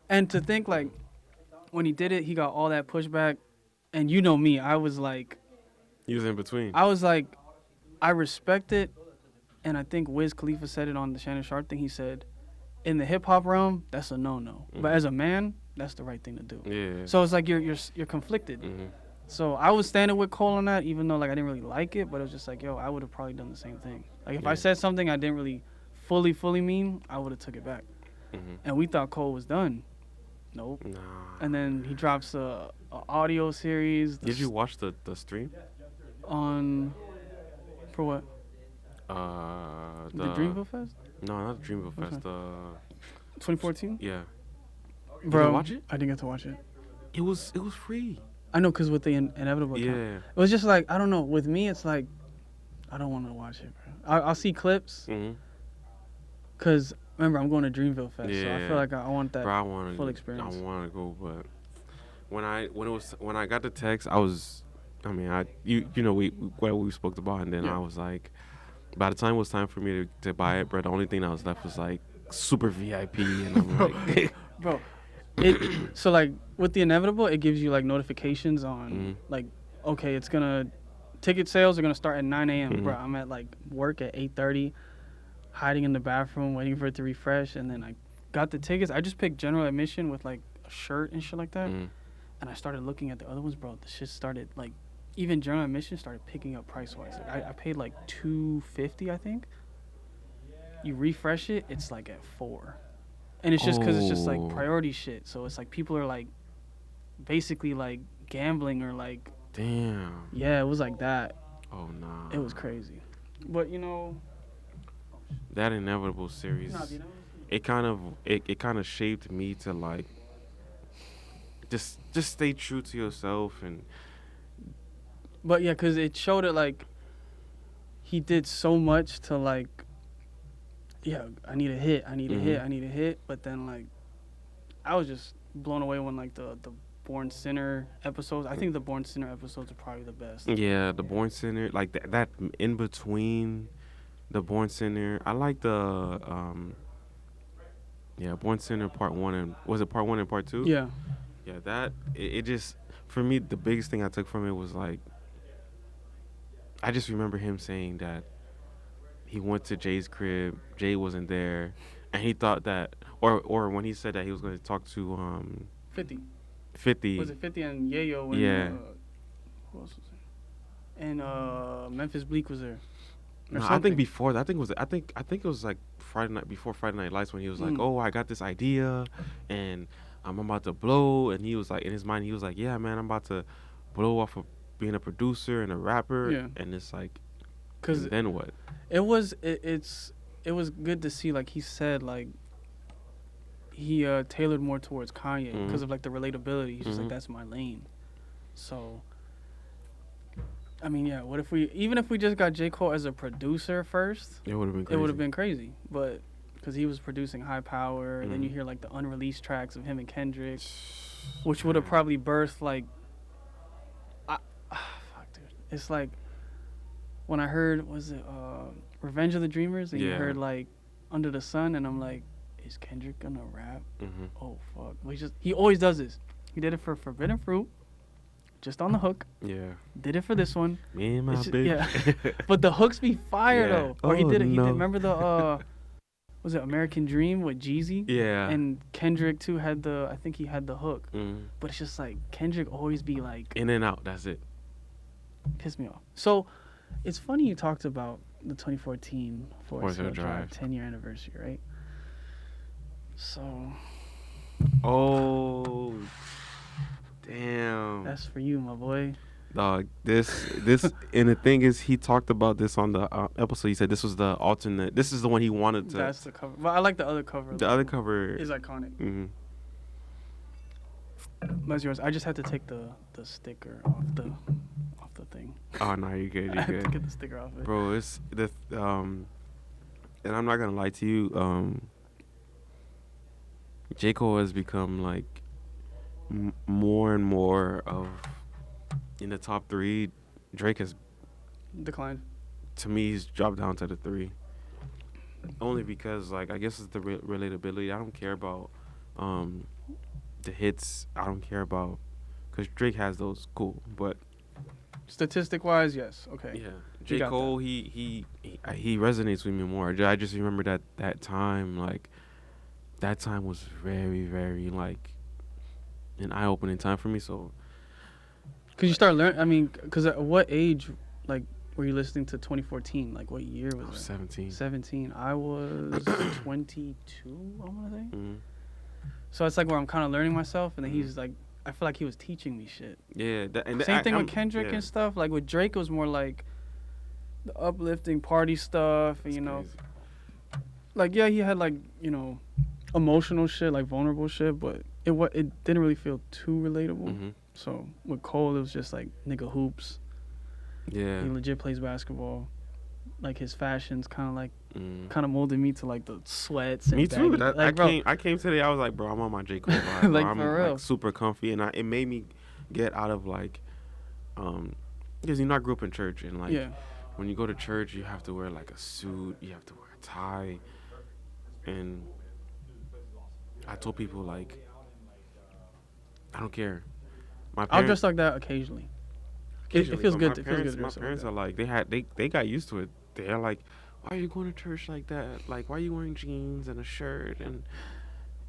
B: and to think like when he did it, he got all that pushback. And you know me, I was like,
A: He was in between.
B: I respect it. And I think Wiz Khalifa said it on the Shannon Sharp thing. He said, in the hip hop realm, that's a no-no. But
A: Mhm.
B: as a man, that's the right thing to do.
A: Yeah.
B: So it's like you're conflicted.
A: Mhm.
B: So I was standing with Cole on that, even though like I didn't really like it, but it was just like, yo, I would have probably done the same thing. Like if I
A: Yeah.
B: said something I didn't really fully mean, I would have took it back.
A: Mhm.
B: And we thought Cole was done. Nope.
A: Nah.
B: And then he drops a audio series.
A: Did you watch the stream?
B: On for what?
A: The
B: The Dreamville Fest,
A: No, not the Dreamville
B: Which
A: Fest.
B: 2014.
A: Yeah.
B: Bro,
A: didn't watch it?
B: I didn't get to watch it.
A: It was free.
B: I know, cause with the inevitable. Account.
A: Yeah.
B: It was just like I don't know. With me, it's like I don't want to watch it, bro. I'll see clips,
A: Mhm.
B: cause remember I'm going to Dreamville Fest, so I
A: Yeah.
B: feel like I want that
A: Bro, I want
B: full experience.
A: I want to go, but when I got the text, I was I mean, we spoke about, and then
B: Yeah.
A: I was like, by the time it was time for me to buy it, bro, the only thing that was left was like super VIP, and I'm like,
B: Bro, so like with the inevitable, it gives you like notifications on like, okay, ticket sales are gonna start at 9 a.m. Bro, I'm at like work at 8:30, hiding in the bathroom waiting for it to refresh, and then I got the tickets. I just picked general admission with like a shirt and shit like that, and I started looking at the other ones, bro. The shit started like, even general admission started picking up price wise. Like I paid like $250, I think. You refresh it, it's like at 4. And it's just because it's just like priority shit. So it's like people are like basically like gambling or like.
A: damn.
B: Yeah, it was like that.
A: Oh nah.
B: It was crazy. But
A: That Inevitable series. It kind of shaped me to like just stay true to yourself. And
B: But yeah, because it showed it like he did so much to like, yeah, I need a hit. I need a hit. But then like, I was just blown away when like the Born Sinner episodes. I think the Born Sinner episodes are probably the best.
A: yeah, the Born Sinner, like that in between the Born Sinner. I like the Born Sinner part 1 and was it part 1 and part 2?
B: Yeah.
A: Yeah, that it just, for me, the biggest thing I took from it was like, I just remember him saying that he went to Jay's crib, Jay wasn't there, and he thought that, or when he said that he was going to talk to
B: 50.
A: 50.
B: Was it 50 and Yayo? And,
A: Yeah.
B: Who else was there? And Memphis Bleak was there.
A: No, I think before that, I think it was like before Friday Night Lights, when he was like, "Oh, I got this idea, and I'm about to blow," and he was like, in his mind, he was like, "Yeah, man, I'm about to blow off of being a producer and a rapper," and it's like, and then what?
B: It was good to see, like he said, like he tailored more towards Kanye because of like the relatability. He's just like, that's my lane. So I mean, yeah, even if we just got J. Cole as a producer first,
A: it would have been crazy.
B: It would have been crazy. But because he was producing High Power, and then you hear like the unreleased tracks of him and Kendrick, which would have probably birthed like, fuck, dude. It's like when I heard, was it Revenge of the Dreamers, and you heard like Under the Sun, and I'm like, is Kendrick gonna rap? Oh fuck! He always does this. He did it for Forbidden Fruit, just on the hook. Yeah. Did it for this one.
A: Me and my bitch.
B: Yeah. But the hooks be fire though. Or he did it. He did. Remember the was it American Dream with Jeezy? Yeah. And Kendrick too had I think he had the hook. But it's just like Kendrick always be like
A: in and out. That's it.
B: Piss me off. So it's funny you talked about the 2014 Forest Hill Drive 10-year anniversary, right? So.
A: Oh. Damn.
B: That's for you, my boy.
A: Dog, this, and the thing is, he talked about this on the episode. He said this was the alternate. This is the one he wanted to.
B: That's the cover. But I like the other cover.
A: The other cover
B: is iconic. That's yours. I just had to take the sticker off the thing.
A: Oh no, you're good. You're
B: I
A: good.
B: had to get the sticker off it.
A: Bro, it's the and I'm not gonna lie to you. J. Cole has become like more and more of in the top 3. Drake has
B: declined.
A: To me, he's dropped down to the 3. Only because, like, I guess it's the relatability. I don't care about the hits. I don't care about, because Drake has those, cool, but
B: statistic wise, yes, okay.
A: Yeah, J. Cole, he resonates with me more. I just remember that time, like, that time was very, very like an eye-opening time for me. So,
B: cause you start learning. I mean, cause at what age, like, were you listening to 2014? Like, what year was it?
A: 17.
B: 17. I was 22. I want to say. So it's like where I'm kind of learning myself, and then he's like, I feel like he was teaching me shit. Yeah. Same thing with Kendrick and stuff. Like with Drake, it was more like the uplifting party stuff, and like he had like emotional shit, like vulnerable shit, but it didn't really feel too relatable. So with Cole, it was just like nigga hoops. Yeah, he legit plays basketball. Like his fashion's kind of like molded me to like the sweats. And
A: me too.
B: Like,
A: I came today. I was like, bro, I'm on my J. Cole vibe.
B: Like
A: I'm
B: for real.
A: like super comfy, and it made me get out of like Because I grew up in church, and like
B: Yeah.
A: when you go to church, you have to wear like a suit, you have to wear a tie, and I told people like, I don't care. My
B: I'll
A: parents,
B: dress like that occasionally. It
A: occasionally,
B: feels
A: but
B: good.
A: My
B: It feels
A: parents,
B: good to
A: my
B: dress like
A: parents
B: that.
A: are like they got used to it. They're like, why are you going to church like that? Like, why are you wearing jeans and a shirt and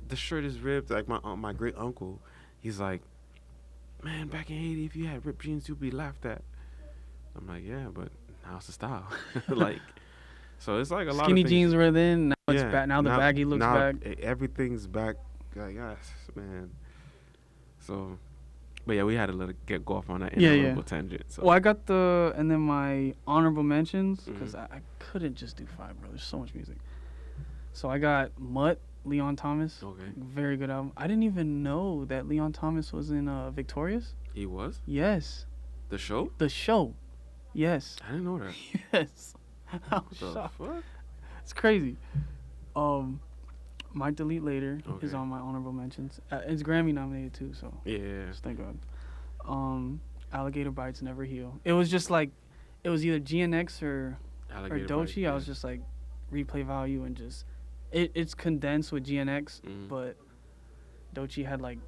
A: the shirt is ripped? Like my great uncle, he's like, man, back in Haiti, if you had ripped jeans, you'd be laughed at. I'm like, yeah, but now it's the style. Like, so it's like a lot of
B: Skinny
A: things.
B: jeans were then. Now it's
A: Yeah,
B: back. Now the baggy looks
A: now
B: back.
A: Everything's back. Like, yes, man. So, but yeah, we had to go off on that
B: Yeah,
A: honorable
B: yeah.
A: tangent. So.
B: Well, I got and then my honorable mentions, because
A: Mhm.
B: I couldn't just do 5, bro. There's so much music. So I got Mutt, Leon Thomas.
A: Okay.
B: Very good album. I didn't even know that Leon Thomas was in Victorious.
A: He was
B: Yes.
A: the show.
B: The show. Yes.
A: I didn't know that.
B: Yes. I
A: What
B: was
A: the
B: shocked.
A: fuck?
B: It's crazy. Might Delete Later is
A: Okay.
B: on my honorable mentions. It's Grammy nominated too, so
A: Yeah.
B: just thank God. Alligator Bites Never Heal. It was just like, it was either GNX or
A: Alligator
B: Doechii.
A: Bite,
B: I was just like, replay value and just, it's condensed with GNX,
A: Mhm.
B: but Doechii had like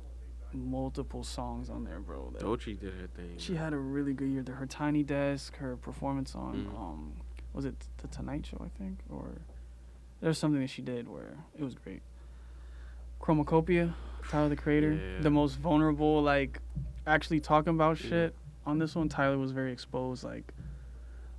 B: multiple songs on there, bro. that-
A: Doechii did her thing.
B: She had a really good year. Her Tiny Desk, her performance on,
A: Mhm.
B: was it The Tonight Show, I think? Or there was something that she did where it was great. Chromacopia, Tyler the Creator.
A: Yeah.
B: The most vulnerable, like, actually talking about shit. On this one, Tyler was very exposed. Like,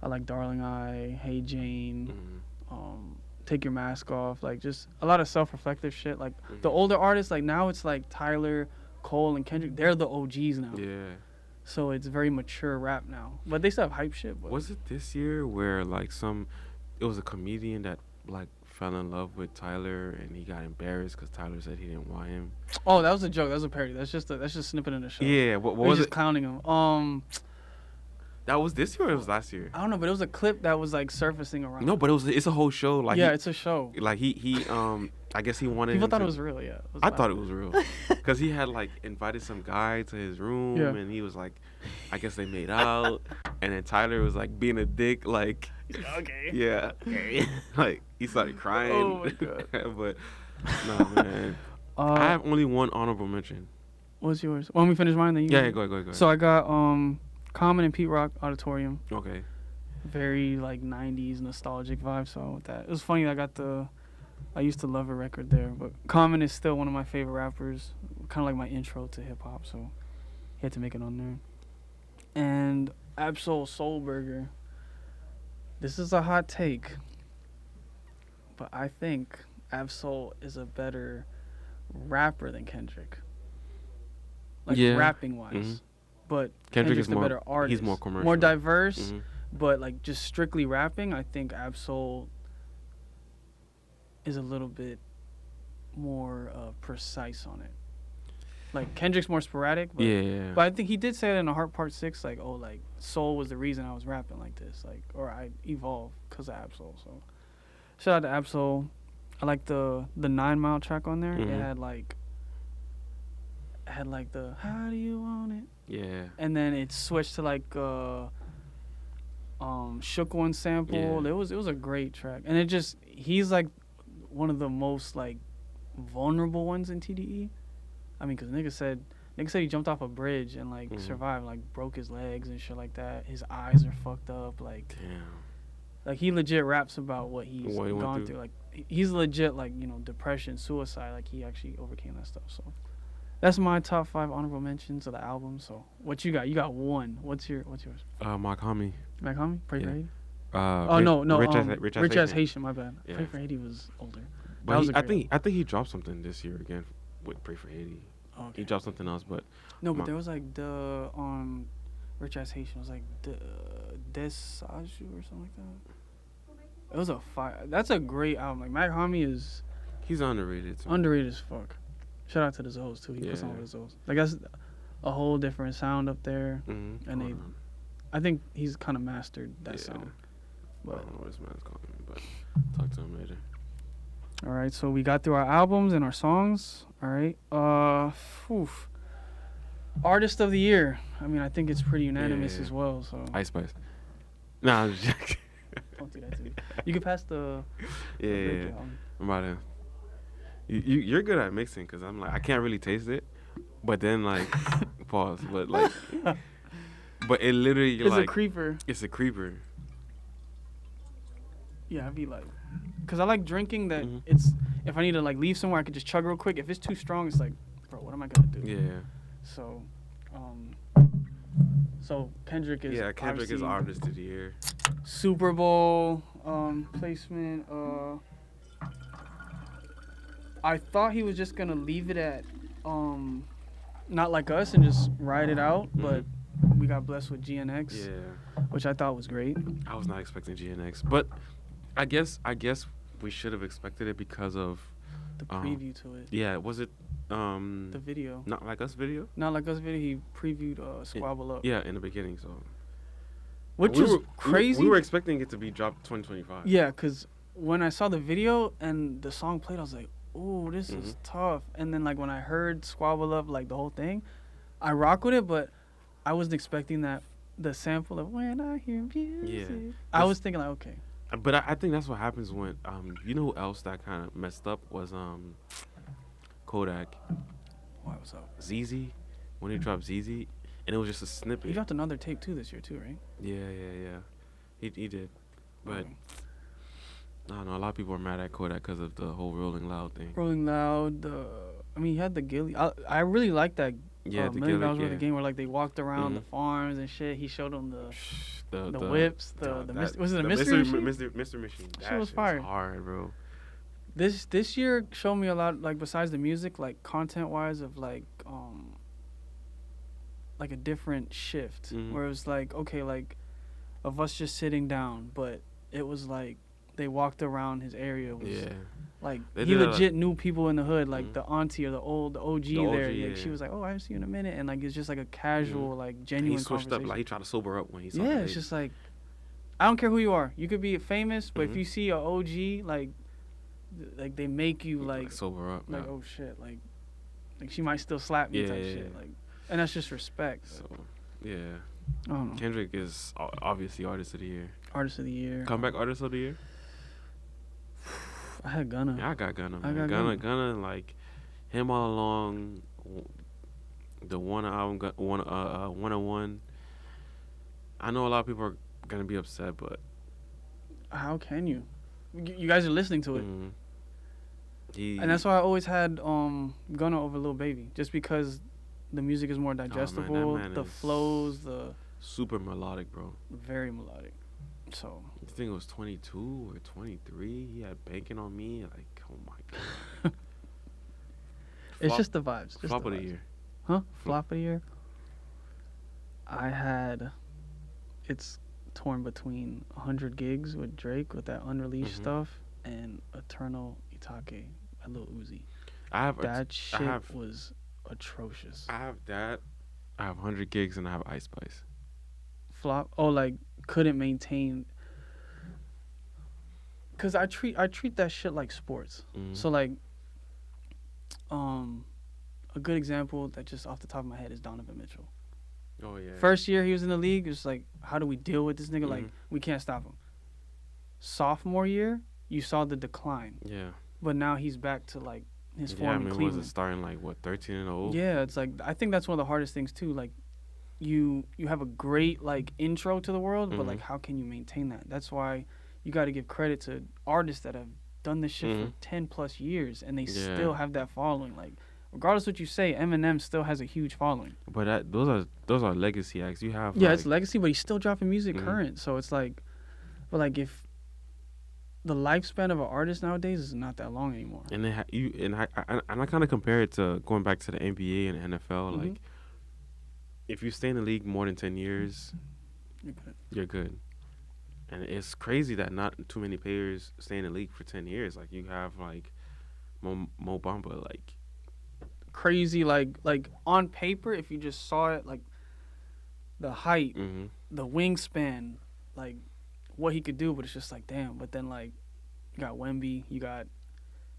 B: I like Darling Eye, Hey Jane,
A: Mhm.
B: Take Your Mask Off. Like, just a lot of self-reflective shit. Like, the
A: Mhm.
B: older artists, like, now it's like Tyler, Cole, and Kendrick. They're the OGs now.
A: Yeah.
B: So it's very mature rap now. But they still have hype shit. But
A: Was it this year where like it was a comedian that like fell in love with Tyler and he got embarrassed because Tyler said he didn't want him?
B: Oh, that was a joke. That was a parody. That's just a snippet in the show.
A: Yeah. What
B: They were
A: was
B: just
A: it?
B: clowning him.
A: That was this year or it was last year?
B: I don't know, but it was a clip that was like surfacing around.
A: No, but it's a whole show. Like
B: yeah,
A: he,
B: it's a show.
A: like he I guess he wanted.
B: People
A: him
B: thought
A: to-
B: it was real. Yeah.
A: I thought it was real because he had like invited some guy to his room
B: Yeah.
A: and he was like, I guess they made out, and then Tyler was like being a dick, like,
B: Okay.
A: yeah, like he started crying.
B: Oh my God.
A: But nah, man, I have only one honorable mention.
B: What's yours? When we finish mine, then you.
A: Yeah, go ahead.
B: So I got Common and Pete Rock Auditorium.
A: Okay.
B: Very like 90s nostalgic vibe. So I went with that. It was funny. I used to love a record there, but Common is still one of my favorite rappers. Kind of like my intro to hip hop. So he had to make it on there. And Absol Soulburger. This is a hot take, but I think Absol is a better rapper than Kendrick. Like
A: Yeah.
B: rapping wise.
A: Mhm.
B: But
A: Kendrick
B: Kendrick's
A: is more.
B: the better artist.
A: He's more commercial.
B: More diverse,
A: Mhm.
B: but like just strictly rapping, I think Absol is a little bit more precise on it. Like Kendrick's more sporadic, but,
A: Yeah.
B: but I think he did say it in the Heart Part 6, like, oh, like soul was the reason I was rapping like this, like, or I evolved because of Absol. So shout out to Absol. I like the 9 Mile track on there.
A: Mhm.
B: It had like the how do you want it,
A: Yeah.
B: and then it switched to like Shook One sample.
A: Yeah.
B: It was a great track, and he's like one of the most like vulnerable ones in TDE. I mean, cause nigga said he jumped off a bridge and like
A: Mhm.
B: survived, like broke his legs and shit like that. His eyes are fucked up, like he legit raps about what he's
A: What he went
B: gone
A: through.
B: through. Like he's legit, like, you know, depression, suicide. Like he actually overcame that stuff. So that's my top 5 honorable mentions of the album. So what you got? You got one. What's yours?
A: Mark Homie.
B: Mac Homie? Pray for
A: Yeah.
B: Haiti?
A: Oh
B: No.
A: Rich
B: Rich
A: as
B: as Haitian. My bad.
A: Yeah.
B: Pray for Haiti was older.
A: But
B: That was
A: I
B: a great
A: think he dropped something this year again with Pray for Haiti.
B: Oh, okay.
A: He dropped something else, but
B: No, but
A: Ma-
B: there was like the Rich Ass Haitian was like the Desaju or something like that. It was a fire. That's a great album. Like Mac Homie is
A: he's underrated too.
B: underrated as fuck. Shout out to the Zoes too. He puts on
A: Yeah.
B: with the Zoes. Like that's a whole different sound up there.
A: Mm-hmm.
B: And they- I think he's kind of mastered that sound.
A: I
B: But
A: don't know what this man's calling me, but talk to him later.
B: all right, so we got through our albums and our songs. All right. Artist of the year. I mean, I think it's pretty unanimous
A: Yeah.
B: as well. So
A: Ice Spice. Nah, I'm just joking.
B: don't do that to me. You can pass the.
A: Yeah,
B: the
A: yeah,
B: break
A: yeah.
B: down.
A: I'm about to. You're good at mixing because I'm like I can't really taste it, but then like pause, but like, but it literally
B: It's
A: like
B: a creeper.
A: it's a creeper.
B: Yeah, I'd be like, cause I like drinking that.
A: Mhm.
B: It's if I need to like leave somewhere, I could just chug real quick. If it's too strong, it's like, bro, what am I gonna do?
A: Yeah,
B: So, so Kendrick is
A: yeah. Kendrick is
B: obviously
A: artist of the year.
B: Super Bowl placement. I thought he was just gonna leave it at Not Like Us and just ride it out, but we got blessed with GNX,
A: Yeah,
B: which I thought was great.
A: I was not expecting GNX, but I guess we should have expected it because of
B: The preview to it,
A: yeah. Was it
B: the video.
A: Not Like Us video?
B: Not Like Us video. He previewed Squabble Up,
A: Yeah, in the beginning. So
B: which
A: we
B: was
A: were,
B: crazy.
A: We were expecting it to be dropped 2025.
B: Yeah, cause when I saw the video and the song played, I was like, "Ooh, this is tough." And then like when I heard Squabble Up, like the whole thing, I rock with it, but I wasn't expecting that the sample of "When I Hear Music."
A: Yeah.
B: I was thinking like, okay,
A: But I think that's what happens when you know who else that kind of messed up was Kodak.
B: what was up?
A: ZZ, when he dropped ZZ, and it was just a
B: He
A: snippet.
B: dropped another tape too this year too, right?
A: Yeah. He did, but I don't know. A lot of people are mad at Kodak because of the whole Rolling Loud thing.
B: Rolling Loud. I mean, he had the Gilly. I really like that.
A: Yeah, the
B: Million
A: Gillick,
B: Dollars Worth
A: yeah.
B: of Game where like they walked around the
A: Mhm.
B: farms and shit. He showed them the
A: The
B: whips,
A: dog,
B: the
A: that-
B: was it a
A: the
B: mystery machine?
A: Mystery Machine. That
B: shit was
A: shit's
B: fire.
A: hard, bro.
B: This year showed me a lot, like besides the music, like content wise of like a different shift
A: Mhm.
B: where it was like, okay, like of us just sitting down, but it was like they walked around his area. It was,
A: Yeah.
B: like
A: They
B: he
A: did a-
B: legit knew people in the hood, like
A: Mhm.
B: the auntie or the OG
A: The OG,
B: there.
A: yeah.
B: Like she was like, "Oh, I haven't seen you in a minute," and like it's just like a casual, like genuine
A: He switched
B: conversation.
A: up, like he tried to sober up when he saw
B: Yeah,
A: the
B: it's
A: lady.
B: just like I don't care who you are. You could be famous, but if
A: Mhm.
B: you see a OG, like they make you like
A: sober up.
B: like
A: yeah.
B: oh shit, like she might still slap me type
A: Yeah.
B: shit. Like, and that's just respect.
A: So, yeah.
B: I don't know.
A: Kendrick is obviously artist of the year.
B: Artist of the year.
A: Comeback artist of the year.
B: I had Gunna.
A: Yeah, I got Gunna.
B: I
A: Man.
B: got
A: Gunna, like him all along. The one album, 101. I know a lot of people are gonna be upset, but
B: How can you? You guys are listening to it,
A: he
B: and that's why I always had Gunna over Lil Baby, just because the music is more digestible,
A: man
B: the
A: is-
B: flows, the
A: super melodic, bro.
B: very melodic. So
A: I think it was 22 or 23. He had Banking on Me. Like, oh my god.
B: it's
A: Flop-
B: just the vibes. Just
A: flop
B: the
A: of the
B: vibes.
A: year.
B: Huh? Flop of the year? I had. It's torn between 100 gigs with Drake with that unreleased
A: Mhm.
B: stuff and Eternal Itake by Lil Uzi.
A: I have
B: That shit
A: have-
B: was atrocious.
A: I have that. I have 100 gigs and I have Ice Spice.
B: Flop. Oh, like couldn't maintain. Cause I treat that shit like sports.
A: Mhm.
B: So like, a good example that just off the top of my head is Donovan Mitchell.
A: Oh yeah.
B: First year he was in the league, it's like, how do we deal with this nigga? Like,
A: Mhm.
B: we can't stop him. Sophomore year, you saw the decline,
A: Yeah.
B: but now he's back to like his
A: Yeah.
B: form
A: I
B: in
A: mean, was
B: Cleveland.
A: it starting like what 13 and 0?
B: Yeah, it's like I think that's one of the hardest things too. Like, you have a great like intro to the world, but like,
A: Mhm.
B: how can you maintain that? That's why you got to give credit to artists that have done this shit for
A: Mhm.
B: 10+ years and they
A: Yeah.
B: still have that following. Like, regardless what you say, Eminem still has a huge following.
A: But those are legacy acts. You have
B: Yeah, it's legacy, but he's still dropping music
A: Mhm.
B: current. So it's like, but like if the lifespan of an artist nowadays is not that long anymore.
A: and they I kind of compare it to going back to the NBA and NFL.
B: Mhm.
A: Like, if you stay in the league more than 10 years,
B: You're good.
A: you're good. And it's crazy that not too many players stay in the league for 10 years. Like, you have like Mo Bamba, like
B: Crazy, like on paper, if you just saw it, like the height,
A: mhm.
B: the wingspan, like what he could do, but it's just like damn. But then like you got Wemby, you got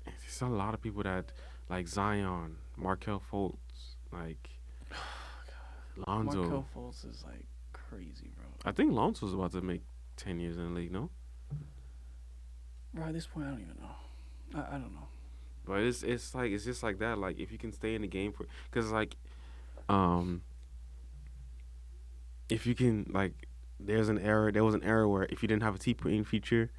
A: There's a lot of people that like Zion, Markel Fultz, like Lonzo.
B: Markel Fultz is like crazy, bro.
A: I think Lonzo's about to make 10 years in the league, no?
B: Bro, at this point, I don't even know. I don't know.
A: But it's just like that. Like, if you can stay in the game for, because like, if you can, like, there was an era where if you didn't have a T-Pain feature,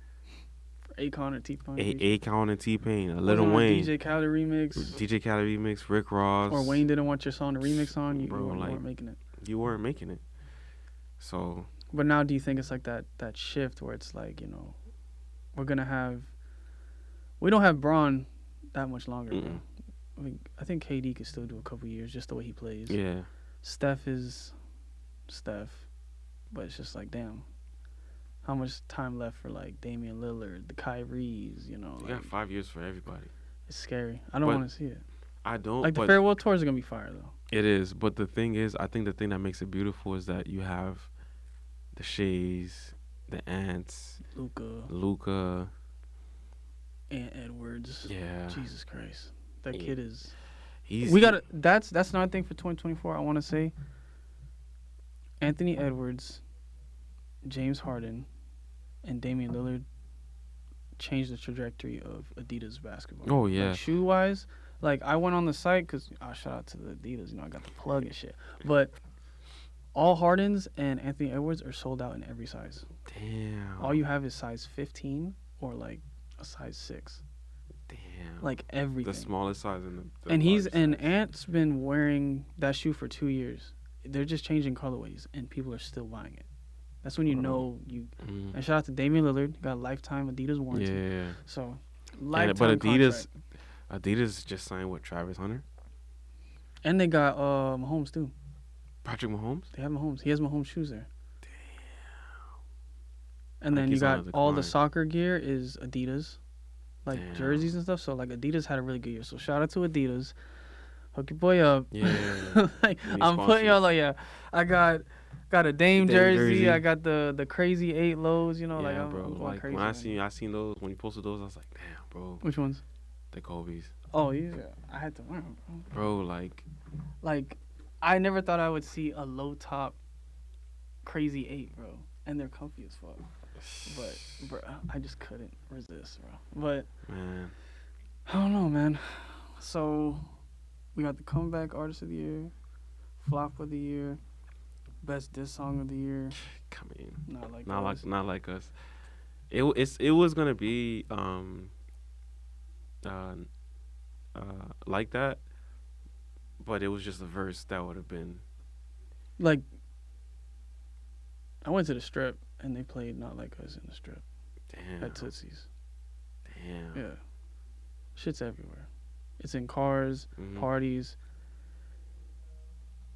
B: Akon or T-Pain.
A: Akon and T-Pain,
B: Wasn't
A: Lil
B: on a
A: Wayne,
B: DJ Khaled remix.
A: DJ Khaled remix, Rick Ross,
B: Or Wayne didn't want your song to remix on. You,
A: Bro,
B: you weren't
A: like,
B: making it.
A: You weren't making it. So.
B: But now, do you think it's like that shift where it's like, you know, we don't have Braun that much longer, bro. I mean, I think KD could still do a couple years just the way he plays.
A: Yeah.
B: Steph is Steph, but it's just like, damn, how much time left for like Damian Lillard, the Kyries, you know?
A: You
B: like,
A: got 5 years for everybody.
B: It's scary. I don't
A: But
B: want to see it.
A: I don't.
B: Like, the farewell tours are gonna be fire though.
A: It is, but the thing is, I think the thing that makes it beautiful is that you have the Shays, the Ants, Luca,
B: Ant Edwards.
A: Yeah.
B: Jesus Christ, that kid is. That's another thing for 2024. I want to say. Anthony Edwards, James Harden, and Damian Lillard changed the trajectory of Adidas basketball.
A: Oh yeah.
B: Like, shoe wise, like I went on the site because shout out to the Adidas. You know, I got the plug and shit. But all Hardens and Anthony Edwards are sold out in every size.
A: Damn.
B: All you have is size 15 or like a size 6.
A: Damn.
B: Like everything.
A: The smallest size in the
B: and Ant's been wearing that shoe for 2 years. They're just changing colorways and people are still buying it. That's when you know you. And shout out to Damian Lillard, got a lifetime Adidas warranty.
A: Yeah.
B: So lifetime.
A: But
B: contract.
A: Adidas just signed with Travis Hunter.
B: And they got Mahomes too.
A: Patrick Mahomes.
B: They have Mahomes. He has Mahomes shoes there.
A: Damn.
B: And then you got all the soccer gear is Adidas, like
A: Damn.
B: jerseys and stuff. So like Adidas had a really good year. So shout out to Adidas. Hook your boy up.
A: Yeah.
B: Like, I'm putting y'all like, yeah. I got a Dame jersey. I got the crazy 8 lows. You know,
A: Yeah,
B: like I'm
A: bro.
B: going
A: Like
B: crazy.
A: when I seen those when you posted those, I was like, damn, bro.
B: Which ones?
A: The Kobe's.
B: Oh yeah, I had to wear them,
A: bro. Like
B: I never thought I would see a low top crazy 8, bro, and they're comfy as fuck. But bro, I just couldn't resist, bro. But
A: man,
B: I don't know, man. So we got the comeback artist of the year, flop of the year, best diss song of the year.
A: Come in.
B: Not like
A: us. It was gonna be like that, but it was just a verse that would have been
B: like. I went to the Strip and they played Not Like Us in the Strip.
A: Damn.
B: At Tootsie's.
A: Damn.
B: Yeah. Shit's everywhere. It's in cars, parties.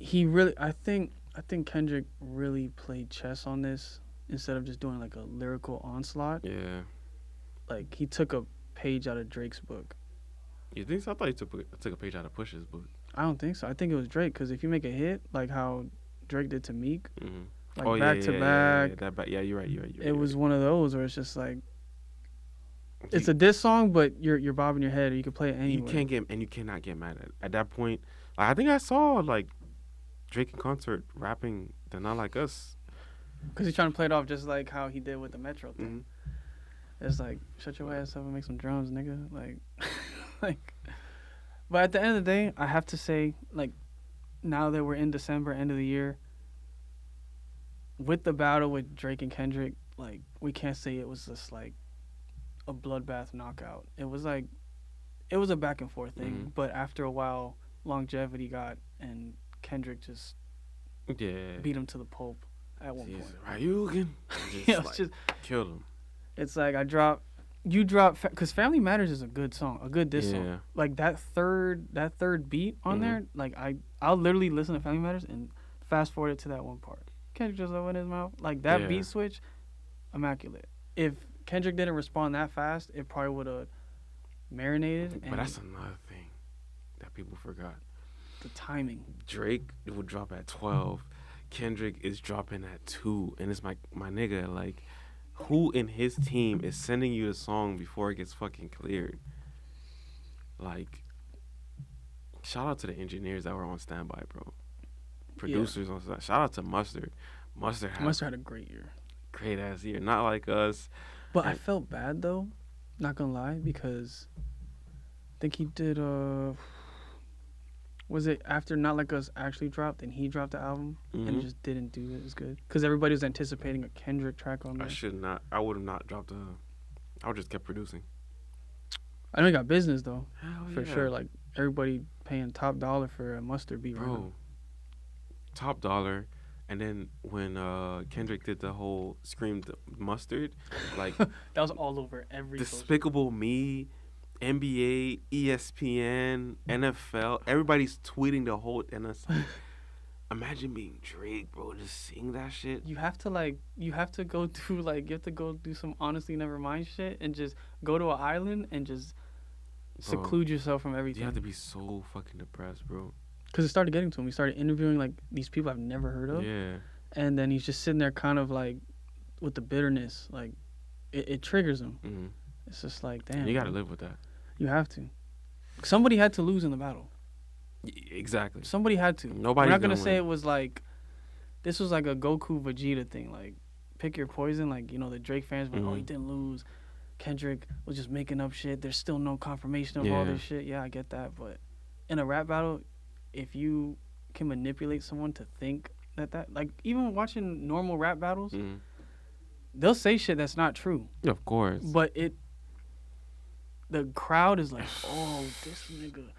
B: I think Kendrick really played chess on this instead of just doing like a lyrical onslaught.
A: Yeah.
B: Like he took a page out of Drake's book.
A: You think so? I thought he took a page out of Push's book.
B: I don't think so. I think it was Drake because if you make a hit like how Drake did to Meek, like back to back.
A: Yeah, you're right.
B: It was one of those where it's just like it's a diss song, but you're bobbing your head, or you can play it anyway.
A: You cannot get mad at that point. Like, I think I saw like Drake in concert rapping the Not Like Us.
B: Because he's trying to play it off just like how he did with the Metro thing. It's like, shut your ass up and make some drums, nigga. Like, but at the end of the day, I have to say, like, now that we're in December, end of the year, with the battle with Drake and Kendrick, like, we can't say it was just like a bloodbath knockout. It was like, it was a back and forth thing. But after a while, longevity got, and Kendrick just beat him to the pulp at one point.
A: Right, you can just killed him.
B: It's like you drop, because Family Matters is a good song, a good diss song. Like that third beat on there, like I'll literally listen to Family Matters and fast forward it to that one part. Kendrick just opened his mouth, like that beat switch, immaculate. If Kendrick didn't respond that fast, it probably would have marinated.
A: But that's another thing that people forgot.
B: The timing.
A: Drake would drop at 12. Kendrick is dropping at 2, and it's my nigga, like, who in his team is sending you a song before it gets fucking cleared? Like, shout out to the engineers that were on standby, bro. producers on that. Shout out to Mustard. Mustard
B: had a great year.
A: great ass year. Not like us.
B: But I felt bad though, not gonna lie, because I think he did. Was it after Not Like Us actually dropped and he dropped the album and it just didn't do it as good? Because everybody was anticipating a Kendrick track on there.
A: I would have not dropped I would just kept producing.
B: I know he got business though, for
A: yeah.
B: sure. Like everybody paying top dollar for a Mustard beat right now.
A: Bro, top dollar. And then when Kendrick did the whole screamed Mustard, like
B: That was all over every social.
A: Despicable Me, NBA, ESPN, NFL, everybody's tweeting the whole, and it's like, imagine being Drake, bro, just sing that shit.
B: You have to go do some honestly never mind shit and just go to an island and just seclude yourself from everything.
A: You have to be so fucking depressed, bro.
B: Because it started getting to him. He started interviewing like these people I've never heard of.
A: Yeah.
B: And then he's just sitting there kind of like with the bitterness. Like it triggers him.
A: Mm-hmm.
B: It's just like, damn.
A: You got to live with that.
B: You have to. Somebody had to lose in the battle.
A: Exactly.
B: Somebody had to.
A: Nobody's
B: We're not going to
A: win.
B: say it was like, this was like a Goku Vegeta thing. Like, pick your poison. Like, you know, the Drake fans were like, oh, he didn't lose. Kendrick was just making up shit. There's still no confirmation of all this shit. Yeah, I get that. But in a rap battle, if you can manipulate someone to think that like even watching normal rap battles, they'll say shit that's not true.
A: Of course.
B: But the crowd is like, oh, this nigga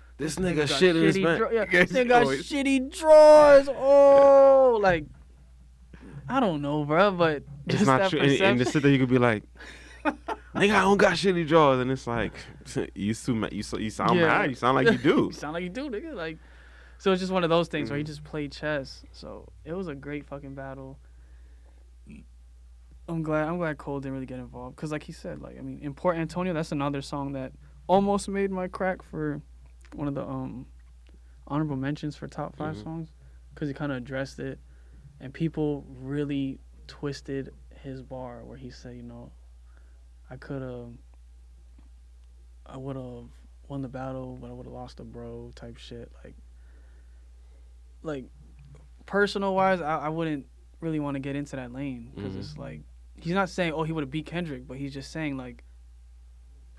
A: shit is
B: shitty
A: man.
B: this nigga got shitty drawers. Oh, like I don't know, bro, but
A: It's not true. And the sit there, you could be like, nigga, I don't got shitty drawers, and it's like, you sound mad. You sound like you do.
B: You sound like you do, nigga. Like, so it's just one of those things where he just played chess. So it was a great fucking battle. I'm glad Cole didn't really get involved because, like he said, like I mean, in Port Antonio, that's another song that almost made my crack for one of the honorable mentions for top 5 songs because he kind of addressed it, and people really twisted his bar where he said, you know, I would have won the battle, but I would have lost a bro type shit. Like personal wise, I wouldn't really want to get into that lane because it's like he's not saying he would have beat Kendrick, but he's just saying like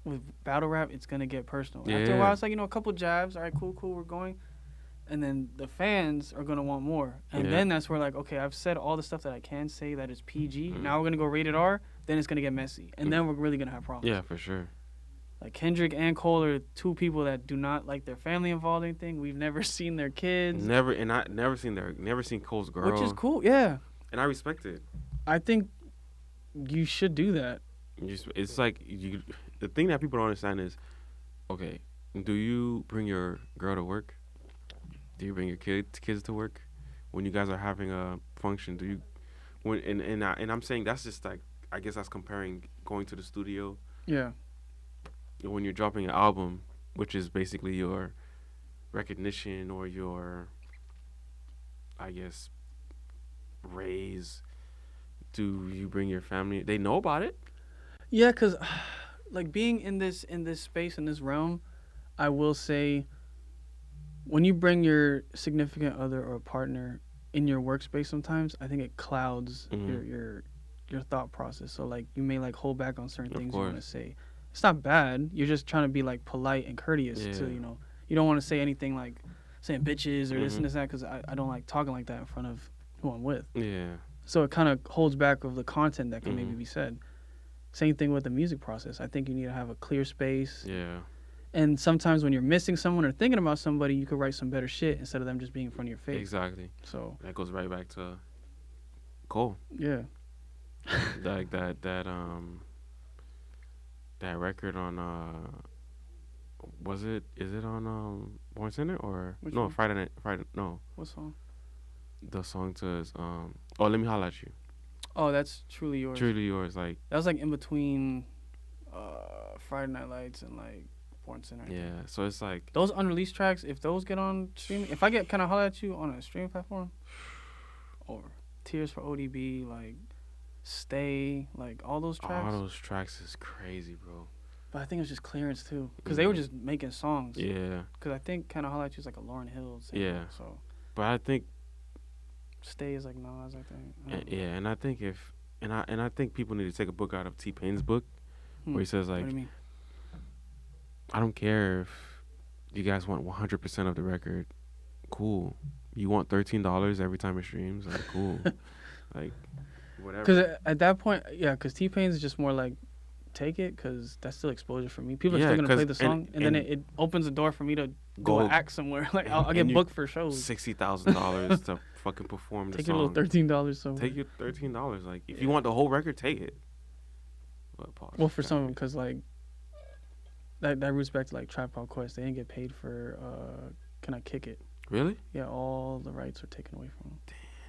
B: with battle rap it's gonna get personal. After a while, it's like, you know, a couple jabs. All right, cool, we're going, and then the fans are gonna want more, and then that's where like, okay, I've said all the stuff that I can say that is PG. Now we're gonna go rated R. Then it's gonna get messy, and then we're really gonna have problems.
A: Yeah, for sure.
B: Like Kendrick and Cole are two people that do not like their family involved in anything. We've never seen their kids.
A: Never seen Cole's girl.
B: Which is cool, yeah.
A: And I respect it.
B: I think you should do that.
A: It's like the thing that people don't understand is, okay, do you bring your girl to work? Do you bring your kids to work? When you guys are having a function, do you? And I'm saying that's just like, I guess that's comparing going to the studio.
B: Yeah.
A: When you're dropping an album, which is basically your recognition or your, I guess, raise, do you bring your family? They know about it.
B: Yeah, because like being in this space, in this realm, I will say when you bring your significant other or partner in your workspace sometimes, I think it clouds your thought process. So like you may like hold back on certain things you want to say. It's not bad. You're just trying to be like polite and courteous to, you know, you don't want to say anything like saying bitches or this and this and that, because I don't like talking like that in front of who I'm with.
A: Yeah.
B: So it kind of holds back of the content that can maybe be said. Same thing with the music process. I think you need to have a clear space.
A: Yeah.
B: And sometimes when you're missing someone or thinking about somebody, you could write some better shit instead of them just being in front of your face.
A: Exactly.
B: So
A: that goes right back to Cole.
B: Yeah.
A: Like that record on is it on Born Center or
B: Which
A: no
B: one?
A: Friday no.
B: What song?
A: The song to Let Me Holla at You.
B: Oh, that's Truly Yours.
A: Truly Yours, like
B: that was like in between Friday Night Lights and like Born Center.
A: Yeah, so it's like
B: those unreleased tracks, if those get on streaming, if I get Can I Holla at You on a streaming platform, or Tears for ODB, like Stay, like all those tracks.
A: All those tracks is crazy, bro.
B: But I think it was just clearance too, because they were just making songs.
A: Yeah.
B: Because I think Can I Holla at You is like a Lauryn Hill sample.
A: Yeah.
B: So.
A: But I think
B: stay as like Nas, I think. I don't know.
A: Yeah, and I think I think people need to take a book out of T-Pain's book where he says
B: What
A: like,
B: do you mean?
A: I don't care if you guys want 100% of the record, cool. You want $13 every time it streams, like cool, like whatever.
B: Because at that point, yeah, because T-Pain's is just more like, take it, because that's still exposure for me. People are
A: Yeah,
B: still going to
A: 'cause-
B: play the song, and then
A: and-
B: it opens the door for me to go
A: Go-
B: act somewhere. Like,
A: and-
B: I'll
A: and
B: get
A: you-
B: booked for shows.
A: $60,000 to fucking perform the
B: Take
A: song.
B: your little $13 somewhere.
A: Take your $13. Like if you want the whole record, take it. But pause.
B: Well, for some of them, because like that roots back to like Trap Called Quest. They didn't get paid for Can I Kick It?
A: Really?
B: Yeah, all the rights were taken away from them.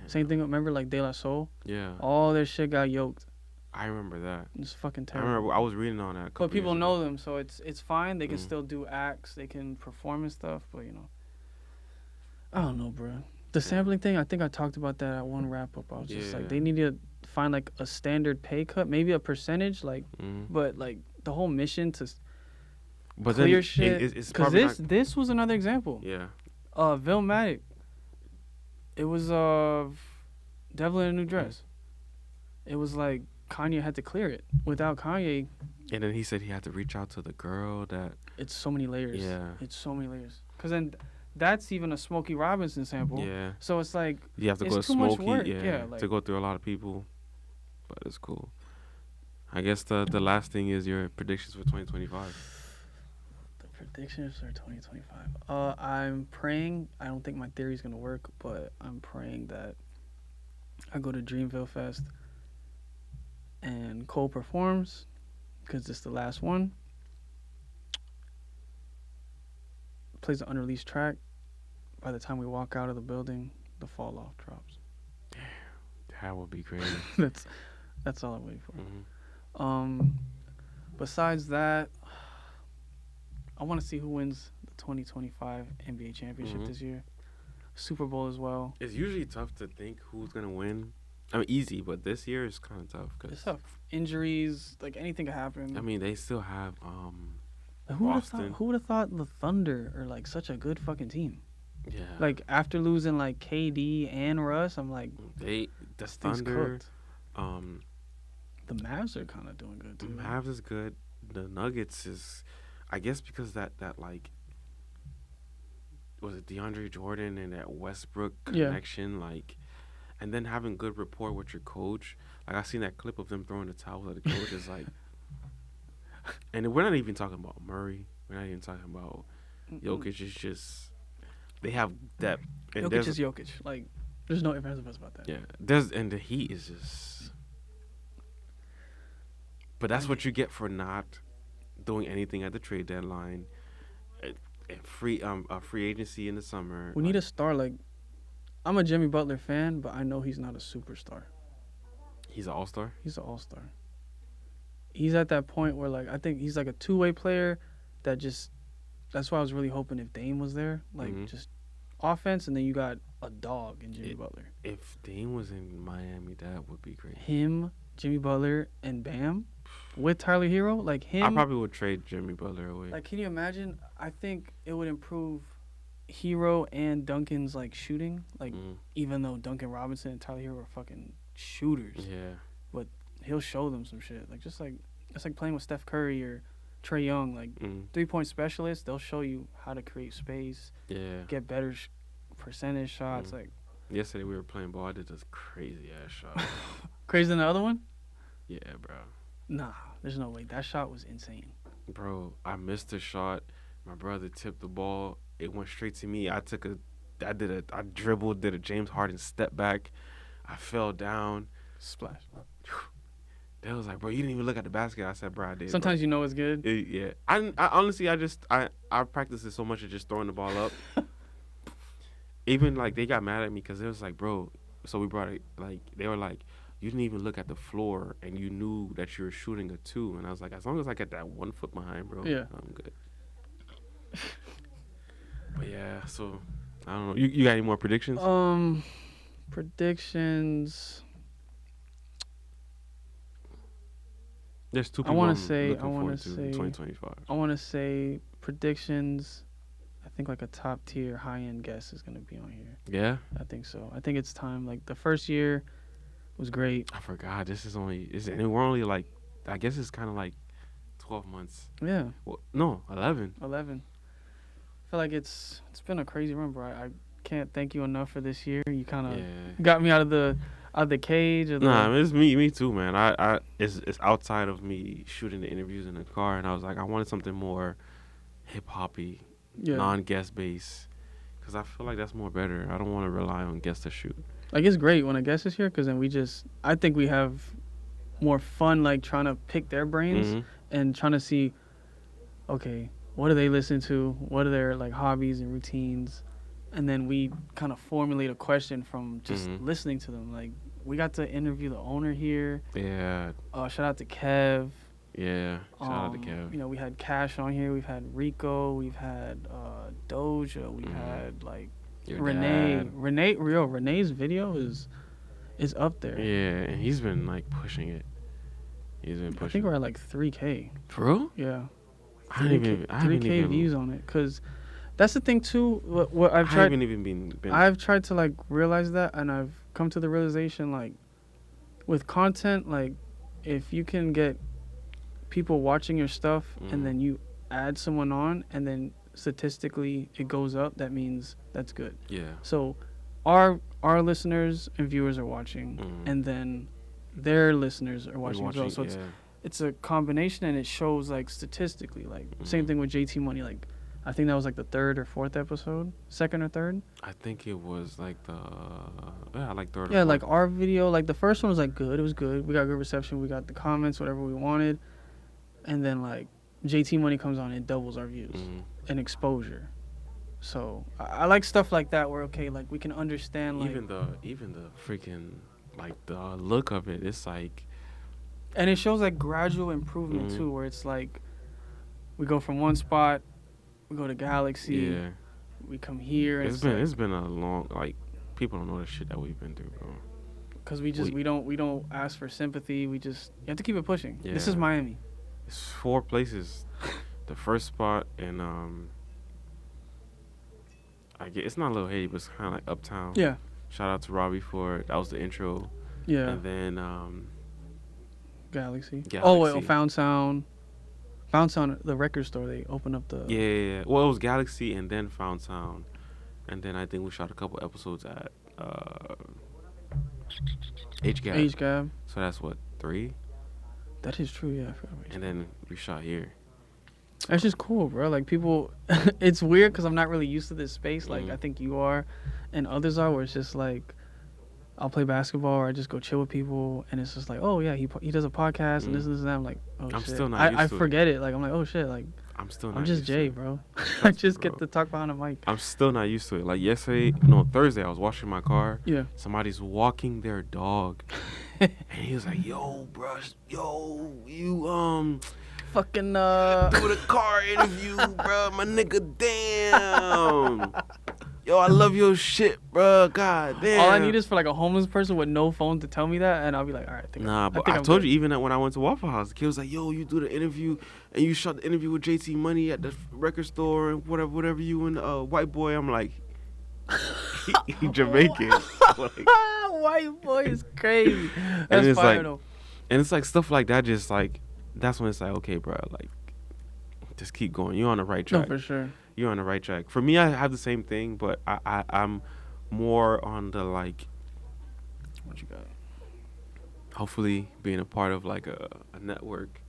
B: Same thing. Remember like De La Soul?
A: Yeah.
B: All their shit got yoked.
A: I remember that.
B: It's fucking
A: I
B: terrible.
A: remember I was reading on that. a couple
B: But people
A: years
B: know
A: ago.
B: them, so it's fine. They can
A: Mm.
B: still do acts. They can perform and stuff. But I don't know, bro. The sampling thing, I think I talked about that at one wrap up. I was just like,
A: Yeah.
B: they need to find like a standard pay cut, maybe a percentage, like,
A: Mhm.
B: but like the whole mission to
A: But
B: clear
A: then
B: shit.
A: it's
B: Because
A: probably
B: this was another example.
A: yeah.
B: Vilmatic. It was Devil in a New Dress. It was like Kanye had to clear it. Without Kanye,
A: And then he said he had to reach out to the girl that.
B: it's so many layers.
A: Yeah.
B: It's so many layers. Because then that's even a Smokey Robinson sample.
A: Yeah.
B: So it's like,
A: You have to
B: It's
A: go
B: too much
A: Smokey.
B: work,
A: Yeah.
B: yeah, like-
A: to go through a lot of people. But it's cool. I guess the last thing is your predictions for 2025.
B: the predictions for 2025. I'm praying. I don't think my theory is going to work, but I'm praying that I go to Dreamville Fest and Cole performs because it's the last one. Plays an unreleased track. By the time we walk out of the building, the fall off drops.
A: That would be crazy.
B: That's all I'm waiting for.
A: Mhm.
B: Besides that, I want to see who wins the 2025 NBA championship
A: Mhm.
B: this year. Super Bowl as well.
A: It's usually tough to think who's gonna win. I mean, easy, but this year is kind of tough
B: It's
A: because
B: tough. Injuries, like anything could happen.
A: I mean they still have
B: who would have thought?
A: Boston.
B: Who would have thought the Thunder are like such a good fucking team?
A: yeah,
B: Like after losing like KD and Russ, I'm like,
A: the
B: this thing's
A: Thunder,
B: cooked.
A: um,
B: The Mavs are kind of doing good
A: the
B: too.
A: Mavs is good. The Nuggets is, I guess because that like was it DeAndre Jordan and that Westbrook
B: Yeah.
A: connection, like, and then having good rapport with your coach. Like I seen that clip of them throwing the towels at the coach. Is like, and we're not even talking about Murray. We're not even talking about Jokic. It's just they have depth. And
B: Jokic
A: there's-
B: is Jokic. Like, there's no ifs ands or buts about that.
A: yeah, and the Heat is just. But that's what you get for not doing anything at the trade deadline. And free agency in the summer.
B: We need a star. Like, I'm a Jimmy Butler fan, but I know he's not a superstar.
A: He's an all-star.
B: He's an all-star. He's at that point where, like, I think he's like a two-way player that just. That's why I was really hoping if Dame was there, like,
A: Mhm.
B: just offense, and then you got a dog in Jimmy Butler.
A: If Dame was in Miami, that would be great.
B: Him, Jimmy Butler, and Bam with Tyler Hero, like him.
A: I probably would trade Jimmy Butler away.
B: Like, can you imagine? I think it would improve Hero and Duncan's like shooting. Like, even though Duncan Robinson and Tyler Hero are fucking shooters,
A: Yeah.
B: he'll show them some shit. Like, just like it's like playing with Steph Curry or Trae Young. Like, 3-point specialists, they'll show you how to create space,
A: Yeah.
B: get better percentage shots.
A: Mhm.
B: Like,
A: Yesterday we were playing ball. I did this crazy ass shot.
B: crazier than the other one?
A: Yeah, bro.
B: Nah, there's no way. That shot was insane.
A: Bro, I missed the shot. My brother tipped the ball. It went straight to me. I dribbled, did a James Harden step back. I fell down.
B: Splash.
A: They was like, bro, you didn't even look at the basket. I said, bro, I did.
B: Sometimes you know it's good.
A: Yeah. I honestly, I practiced it so much of just throwing the ball up. Even, like, they got mad at me because it was like, bro, so we brought it, like, they were like, you didn't even look at the floor and you knew that you were shooting a 2. And I was like, as long as I get that 1 foot behind, bro,
B: Yeah.
A: I'm good. But yeah, so I don't know. You got any more predictions?
B: Predictions.
A: There's 2
B: I
A: people
B: wanna
A: I'm
B: say-
A: looking
B: I wanna
A: forward to in
B: say-
A: 2025.
B: I want to say predictions. I think like a top tier high end guest is gonna be on here.
A: Yeah,
B: I think so. I think it's time. Like the first year was great.
A: I forgot. And we're only like, I guess it's kind of like 12 months.
B: Yeah,
A: Well, no, 11.
B: 11. I feel like it's been a crazy run, bro. I can't thank you enough for this year. You kind of
A: Yeah.
B: got me out of the cage. Or the,
A: Nah, I mean, it's me too, man. It's outside of me shooting the interviews in the car, and I was like, I wanted something more hip hoppy,
B: yeah.
A: non-guest based, because I feel like that's more better. I don't want to rely on guests to shoot.
B: Like it's great when a guest is here because then I think we have more fun like trying to pick their brains
A: Mhm.
B: and trying to see, okay, what do they listen to? What are their like hobbies and routines? And then we kind of formulate a question from just
A: Mhm.
B: listening to them. Like we got to interview the owner here.
A: Yeah,
B: Shout out to Kev.
A: yeah. Shout out to Kev.
B: You know, we had Cash on here. We've had Rico. We've had Doja. We've
A: Mhm.
B: had like
A: Your
B: Renee.
A: dad.
B: Renee's video is up there.
A: Yeah, and he's been like pushing it. He's been
B: I
A: pushing.
B: think we're at like 3K.
A: For real?
B: Yeah.
A: I haven't even.
B: 3K views on it. Cause that's the thing too. What I've
A: I
B: tried.
A: haven't even been.
B: I've tried to like realize that, and I've come to the realization like, with content, like, if you can get people watching your stuff
A: Mhm.
B: and then you add someone on, and then statistically it goes up, that means that's good.
A: Yeah.
B: So, our listeners and viewers are watching,
A: Mhm.
B: and then their listeners are
A: We're
B: watching as well. So
A: yeah.
B: it's a combination, and it shows like statistically. Like same
A: Mhm.
B: thing with JT Money. Like I think that was like the third or fourth episode, second or third.
A: I think it was like like third. or
B: Yeah, like
A: fourth.
B: our video, like the first one was like good. It was good. We got good reception. We got the comments, whatever we wanted, and then like JT Money comes on, it doubles our views
A: Mhm.
B: and exposure. So I like stuff like that where okay, like we can understand like,
A: even the freaking like the look of it. It's like
B: and it shows like gradual improvement
A: Mhm.
B: too, where it's like we go from one spot, we go to Galaxy,
A: yeah.
B: we come here. And
A: It's been a long like people don't know the shit that we've been through, bro.
B: because we don't ask for sympathy. We just you have to keep it pushing. This
A: Yeah.
B: is Miami.
A: It's 4 places. The first spot in I get it's not Little Haiti, but it's kind of like Uptown.
B: Yeah,
A: Shout out to Robbie for that was the intro.
B: yeah.
A: And then
B: Galaxy.
A: Galaxy.
B: Oh wait, Found Sound. Found Sound, the record store. They opened up the.
A: yeah. Well, it was Galaxy and then Found Sound, and then I think we shot a couple episodes at HGAB.
B: HGAB.
A: So that's what 3,
B: That is true. Yeah, I forgot about
A: and then we shot here.
B: That's just cool, bro. Like people, it's weird because I'm not really used to this space. Like
A: Mhm.
B: I think you are, and others are. Where it's just like, I'll play basketball or I just go chill with people, and it's just like, oh yeah, he does a podcast and this and that. I'm like, oh
A: I'm
B: shit.
A: still not
B: I
A: used to it.
B: forget it. Like I'm like, oh shit. Like
A: I'm still not.
B: I'm just
A: used to
B: Jay,
A: it.
B: bro. I
A: Trust me,
B: just get
A: bro.
B: to talk behind a mic.
A: I'm still not used to it. Like Thursday, I was washing my car.
B: Yeah.
A: Somebody's walking their dog, and he was like, "Yo, bruh, you
B: Fucking
A: do the car interview, bro, my nigga, damn. Yo, I love your shit, bro. God damn.
B: All I need is for like a homeless person with no phone to tell me that, and I'll be like, all right.
A: But I told you even when I went to Waffle House, the kid was like, "Yo, you do the interview, and you shot the interview with JT Money at the record store and whatever. You and white boy." I'm like, he Jamaican. Like,
B: White boy is crazy.
A: And
B: That's
A: it's
B: fire
A: like-
B: though.
A: and it's like stuff like that. Just like that's when it's like, okay, bro, like just keep going. You're on the right
B: No,
A: track.
B: for sure.
A: You're on the right track. For me, I have the same thing, but I'm more on the like,
B: What you got?
A: hopefully being a part of like a network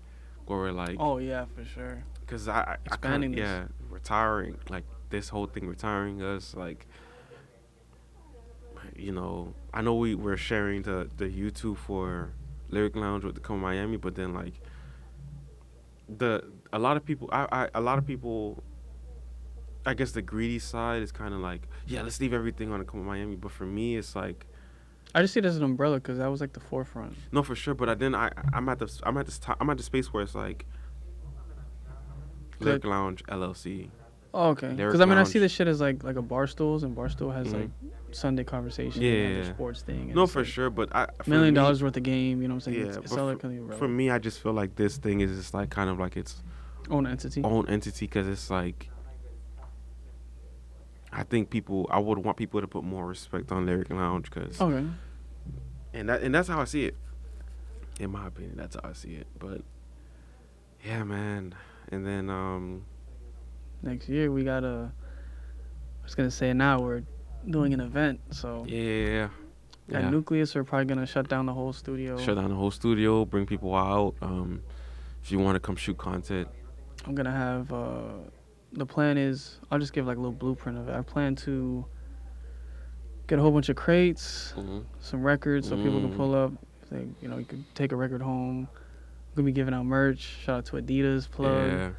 A: where we're like,
B: Oh yeah, for sure.
A: because I
B: Expanding
A: kinda,
B: this.
A: yeah, retiring, like this whole thing retiring us, like, you know, I know we're sharing the YouTube for Lyric Lounge with the Come Miami, but then like a lot of people, I guess the greedy side is kind of like, yeah, let's leave everything on the Come Miami, but for me, it's like,
B: I just see it as an umbrella because that was like the forefront.
A: no, for sure, but then I'm at the space where it's like Lyric Lounge LLC.
B: Oh, okay.
A: Lyric
B: Because I mean, I see
A: Lounge.
B: this shit as like a Barstools, and Barstool has
A: Mhm.
B: like Sunday conversation.
A: Yeah,
B: they have
A: yeah,
B: their
A: yeah.
B: sports thing. and
A: No,
B: it's
A: for
B: like
A: sure, but
B: $1 million worth of game. You know what I'm saying?
A: Yeah,
B: it's
A: but
B: all
A: for-
B: like kind of
A: For
B: irrelevant.
A: me, I just feel like this thing is just like kind of like its
B: Own entity.
A: own entity because it's like I think I would want people to put more respect on Lyric Lounge, cause,
B: Okay.
A: and that's how I see it. In my opinion, that's how I see it. But yeah, man. And then
B: Next year we gotta. I was gonna say now we're doing an event, so
A: yeah.
B: at Nucleus we're probably gonna shut down the whole studio.
A: Shut down the whole studio, bring people out. If you want to come shoot content.
B: I'm gonna have the plan is I'll just give like a little blueprint of it. I plan to get a whole bunch of crates, some records so people can pull up. They, you could take a record home. We're gonna be giving out merch. Shout out to Adidas plug.
A: Yeah.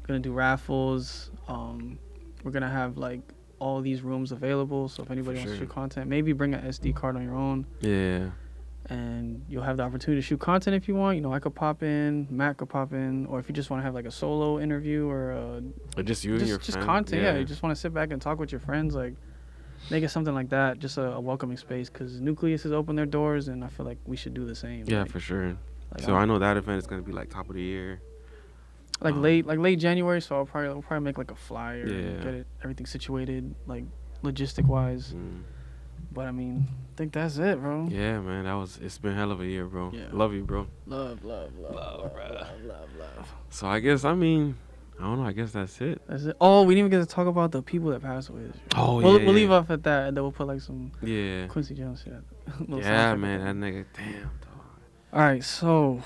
B: Gonna do raffles. We're gonna have like all these rooms available. So if anybody wants to shoot content, maybe bring an SD card on your own.
A: Yeah.
B: And you'll have the opportunity to shoot content if you want. I could pop in, Matt could pop in, or if you just want to have like a solo interview or
A: just you and your
B: just
A: friend.
B: content. Yeah, you just want to sit back and talk with your friends, like make it something like that. Just a welcoming space, because Nucleus has opened their doors, and I feel like we should do the same.
A: Yeah,
B: like,
A: for sure.
B: Like
A: So I know that event is gonna be like top of the year.
B: Like late January. So we'll probably make like a flyer, and
A: Yeah.
B: everything situated, like logistic wise. But I mean, I think that's it, bro.
A: Yeah, man, it's been hell of a year, bro.
B: Yeah.
A: Love you, bro.
B: Love, bro.
A: So I guess, I don't know. I guess that's it.
B: That's it. Oh, we didn't even get to talk about the people that passed away this year.
A: Oh,
B: We'll
A: yeah.
B: leave off at that, and then we'll put like some
A: Yeah.
B: Quincy Jones shit. Little
A: Yeah,
B: soundtrack.
A: man, that nigga, damn, dog.
B: All right, so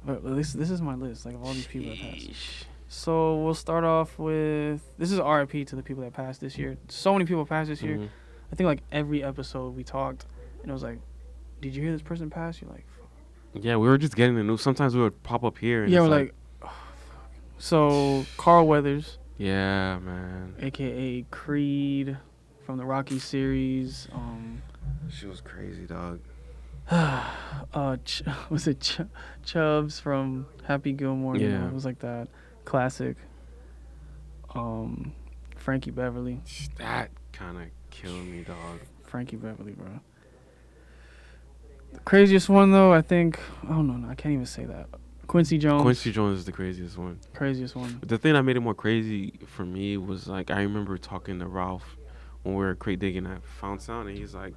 B: this is my list, like of all these people that passed.
A: Sheesh.
B: So we'll start off with, this is RIP to the people that passed this year. So many people passed this year.
A: Mhm.
B: I think like every episode we talked, and it was like, did you hear this person pass? You're like, fuck.
A: Yeah, we were just getting the news. Sometimes we would pop up here. And
B: Yeah,
A: it's
B: we're like, oh, fuck. So Carl Weathers,
A: yeah, man.
B: aka Creed from the Rocky series.
A: She was crazy, dog.
B: Was it Chubbs from Happy Gilmore?
A: Yeah.
B: It was like that classic. Frankie Beverly.
A: That kind of killed me, dog.
B: Frankie Beverly, bro. The craziest one though, I think. Oh no, I can't even say that. Quincy Jones.
A: Quincy Jones is the craziest one.
B: Craziest one.
A: But the thing that made it more crazy for me was like I remember talking to Ralph when we were crate digging at Found Sound, and he's like,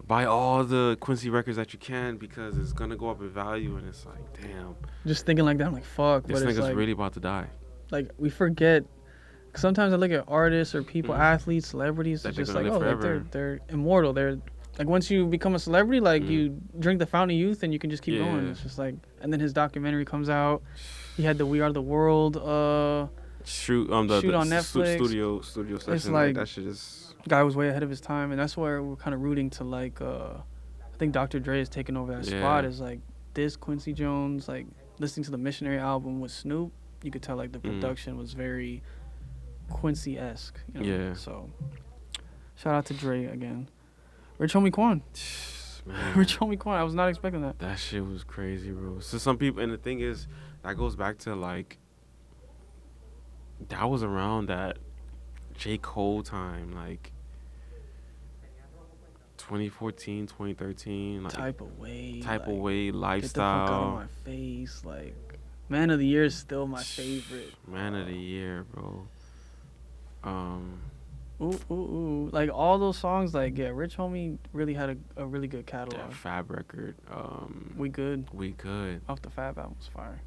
A: buy all the Quincy records that you can because it's gonna go up in value. And it's like, damn,
B: Just thinking like that, I'm like, fuck.
A: this
B: but it's
A: nigga's
B: like,
A: really about to die.
B: like we forget. 'Cause sometimes I look at artists or people, athletes, celebrities,
A: That
B: it's
A: they're
B: just
A: gonna
B: like,
A: live
B: oh, like
A: forever.
B: they're immortal. They're like, once you become a celebrity, like you drink the fountain of youth and you can just keep going.
A: Yeah.
B: It's just like, and then his documentary comes out. He had the We Are the World
A: Shoot
B: shoot
A: on
B: Netflix.
A: studio session.
B: like-
A: That shit is
B: guy was way ahead of his time, and that's where we're kind of rooting to like I think Dr. Dre is taking over that spot.
A: Yeah.
B: Is like this Quincy Jones, like listening to the Missionary album with Snoop, you could tell like the production was very Quincy-esque.
A: Yeah.
B: So shout out to Dre again. Rich Homie Quan.
A: man,
B: Rich Homie Quan. I was not expecting that.
A: that shit was crazy, bro. So some people, and the thing is, that goes back to like that was around that J. Cole time, like 2014, 2013, like
B: Type of way.
A: type of
B: like,
A: way,
B: Get the fuck out of
A: lifestyle.
B: my face. Like, Man of the Year is still my favorite.
A: Man of the year, bro.
B: Ooh. Like, all those songs, like, yeah, Rich Homie really had a really good catalog.
A: That Fab record.
B: We Good.
A: We Good.
B: Off the Fab album was fire.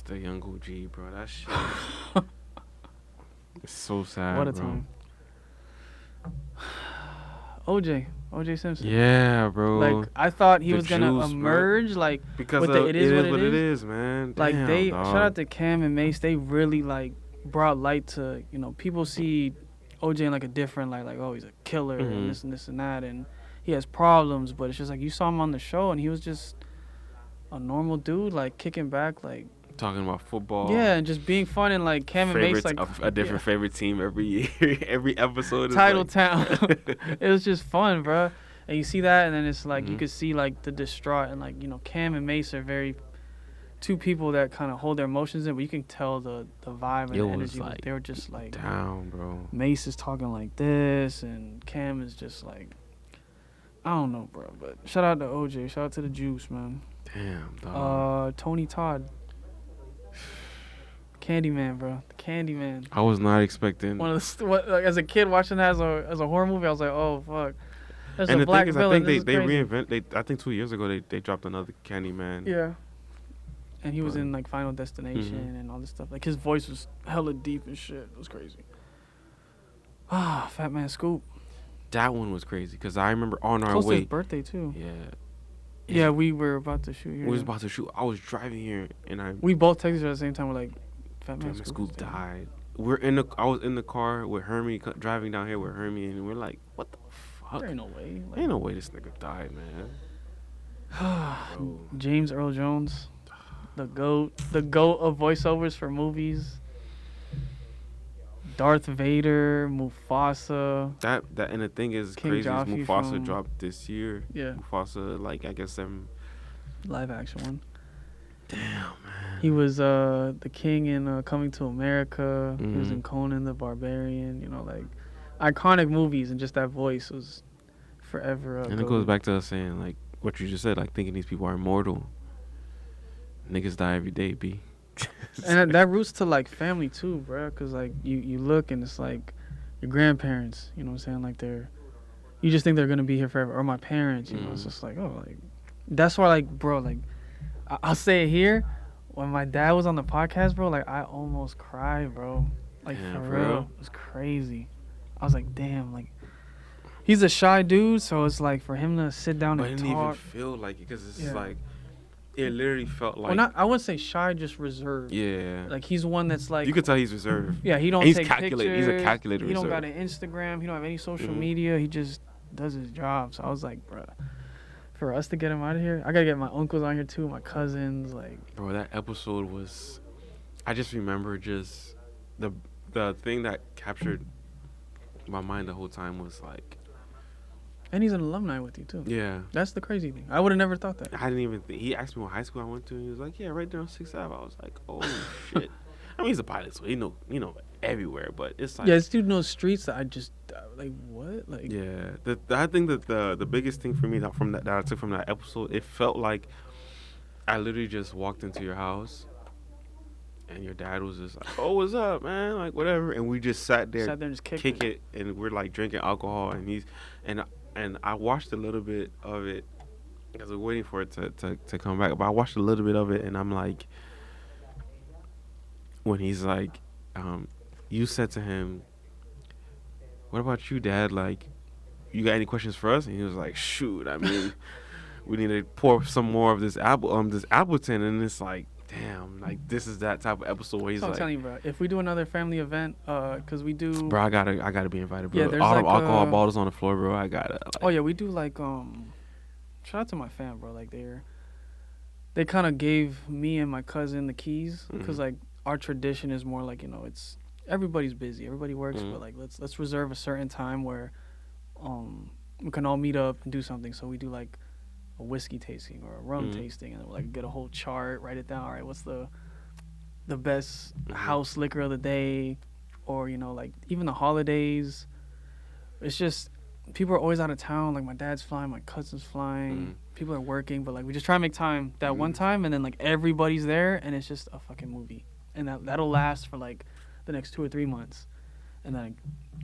A: The Young OG, bro. That shit. It's so sad,
B: What a
A: bro.
B: time. OJ Simpson.
A: Yeah, bro.
B: Like, I thought he
A: The
B: was gonna
A: juice, bro.
B: emerge, like,
A: because
B: with
A: of,
B: the
A: it is what it is, man.
B: like
A: Damn,
B: they
A: dog.
B: shout out to Cam and Mace. They really like brought light to, people see OJ in like a different light, like, oh, he's a killer and this and that, and he has problems, but it's just like you saw him on the show and he was just a normal dude, like kicking back, like
A: talking about football.
B: yeah, and just being fun, and like Cam and Mace, like
A: a different favorite team every year, every episode. Is
B: Title
A: like,
B: Town. It was just fun, bro. And you see that, and then it's like you
A: Mhm.
B: could see like the distraught, and like Cam and Mace are very two people that kind of hold their emotions in, but you can tell the vibe and
A: It
B: the
A: was,
B: energy.
A: like,
B: They were just like
A: down, bro.
B: Mace is talking like this, and Cam is just like, I don't know, bro. But shout out to OJ. Shout out to the Juice, man.
A: Damn, dog.
B: Tony Todd. Candyman, bro. The Candyman.
A: I was not expecting.
B: One of like, as a kid watching that as a horror movie, I was like, oh fuck. There's
A: And
B: a
A: the
B: black
A: thing is,
B: villain.
A: I think they
B: crazy.
A: reinvent. I think 2 years ago they dropped another Candyman.
B: Yeah. And he was
A: But-
B: in like Final Destination and all this stuff. Like his voice was hella deep and shit. It was crazy. Ah, Fat Man Scoop.
A: That one was crazy because I remember on our
B: Close to his
A: way.
B: birthday too.
A: Yeah.
B: Yeah, we were about to shoot here.
A: We was about to shoot. I was driving here and
B: We both texted her at the same time. We're like, Fat Man
A: Scoop
B: Scoop
A: died. I was in the car with Hermie driving down here with Hermie, and we're like, what the fuck?
B: There ain't no way.
A: Ain't no way this nigga died, man. Bro.
B: James Earl Jones, the goat of voiceovers for movies. Darth Vader, Mufasa.
A: That and the thing is
B: King
A: crazy. Is
B: Joffrey
A: Mufasa
B: from-
A: dropped this year.
B: Yeah,
A: Mufasa, like I guess
B: live action one.
A: Damn, man.
B: He was the king in Coming to America. He was
A: Mhm.
B: in Conan the Barbarian. You know, like iconic movies, and just that voice was forever.
A: And it goes back to us saying like what you just said, like thinking these people are immortal. Niggas die every day, B.
B: And that roots to like family too, bro. Cause like you look and it's like your grandparents. You know what I'm saying? Like you just think they're gonna be here forever. Or my parents. You know, it's
A: Mhm.
B: just like like that's why like bro like I'll say it here. When my dad was on the podcast, bro, like I almost cried, bro. Like
A: Yeah,
B: for
A: for
B: real,
A: real?
B: it was crazy. I was like, damn, like he's a shy dude, so it's like for him to sit down
A: But I
B: and
A: didn't even
B: talk.
A: feel like it because it's
B: Yeah.
A: like it literally felt like
B: Well, not I wouldn't say shy, just reserved.
A: yeah.
B: Like he's one that's like
A: You could tell he's reserved.
B: yeah, he don't
A: He's
B: take
A: calculated.
B: pictures.
A: He's a calculated
B: He don't got
A: reserve.
B: an Instagram. He don't have any social
A: Mhm.
B: media. He just does his job. So I was like, bruh, for us to get him out of here, I gotta get my uncles on here too, my cousins. Like,
A: Bro, that episode was. I just remember just the thing that captured my mind the whole time was like,
B: and he's an alumni with you too.
A: yeah.
B: That's the crazy thing. I would have never thought that.
A: I didn't even think. He asked me what high school I went to, and he was like, "Yeah, right there on 6th Ave." I was like, "Oh shit!" I mean, he's a pilot, so he know everywhere. But it's like,
B: Yeah, this dude knows streets that I just like what like.
A: yeah. I think that the biggest thing for me that I took from that episode, it felt like I literally just walked into your house, and your dad was just like, "Oh, what's up, man?" Like whatever, and we just sat there,
B: Sat there and just kicked
A: kick it, and we're like drinking alcohol, and I watched a little bit of it because we're waiting for it to come back. But I watched a little bit of it, and I'm like, when he's like, you said to him, "What about you, Dad? Like, you got any questions for us?" And he was like, "Shoot, I mean, we need to pour some more of this Appleton." And it's like, damn, like this is that type of episode where he's
B: So I'm
A: like,
B: telling you, bro. If we do another family event, cause we do.
A: "Bro, I gotta be invited, bro.
B: Yeah, there's
A: All
B: like
A: the alcohol
B: a-
A: bottles on the floor, bro. I gotta." Like,
B: Oh yeah, we do like shout out to my fam, bro. Like they kind of gave me and my cousin the keys because
A: Mhm.
B: like our tradition is more like it's everybody's busy, everybody works,
A: Mhm.
B: but like let's reserve a certain time where we can all meet up and do something. So we do like a whiskey tasting or a rum
A: Mhm.
B: tasting, and we'll, like get a whole chart, write it down. All right, what's the best
A: Mhm.
B: house liquor of the day, or like even the holidays. It's just people are always out of town. Like my dad's flying, my cousin's flying.
A: Mhm.
B: People are working, but like we just try to make time that one
A: Mhm.
B: time, and then like everybody's there, and it's just a fucking movie, and that'll last for like the next 2 or 3 months, and then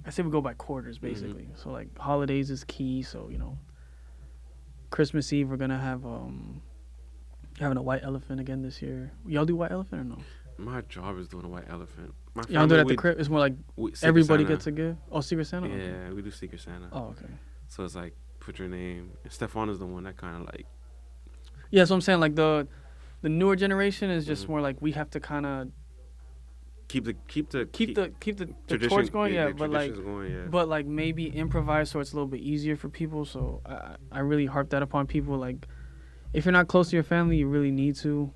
B: I say we go by quarters basically. So like holidays is key. So Christmas Eve we're gonna have having a white elephant again this year. Y'all do white elephant or no?
A: my job is doing a white elephant. My
B: Y'all do it
A: family,
B: at the crib. It's more like
A: Secret
B: everybody
A: Santa.
B: gets a gift. Oh, Secret Santa. Okay.
A: Yeah, we do Secret Santa.
B: Oh, okay.
A: So it's like put your name. And Stefan is the one that kind of like.
B: Yeah, so I'm saying like the newer generation is just
A: Mhm.
B: more like we have to kind of
A: Keep the
B: keep the
A: tradition,
B: torch going, yeah,
A: the
B: but like
A: traditions going, yeah.
B: but like maybe improvise so it's a little bit easier for people. So I really harp that upon people. Like if you're not close to your family, you really need to,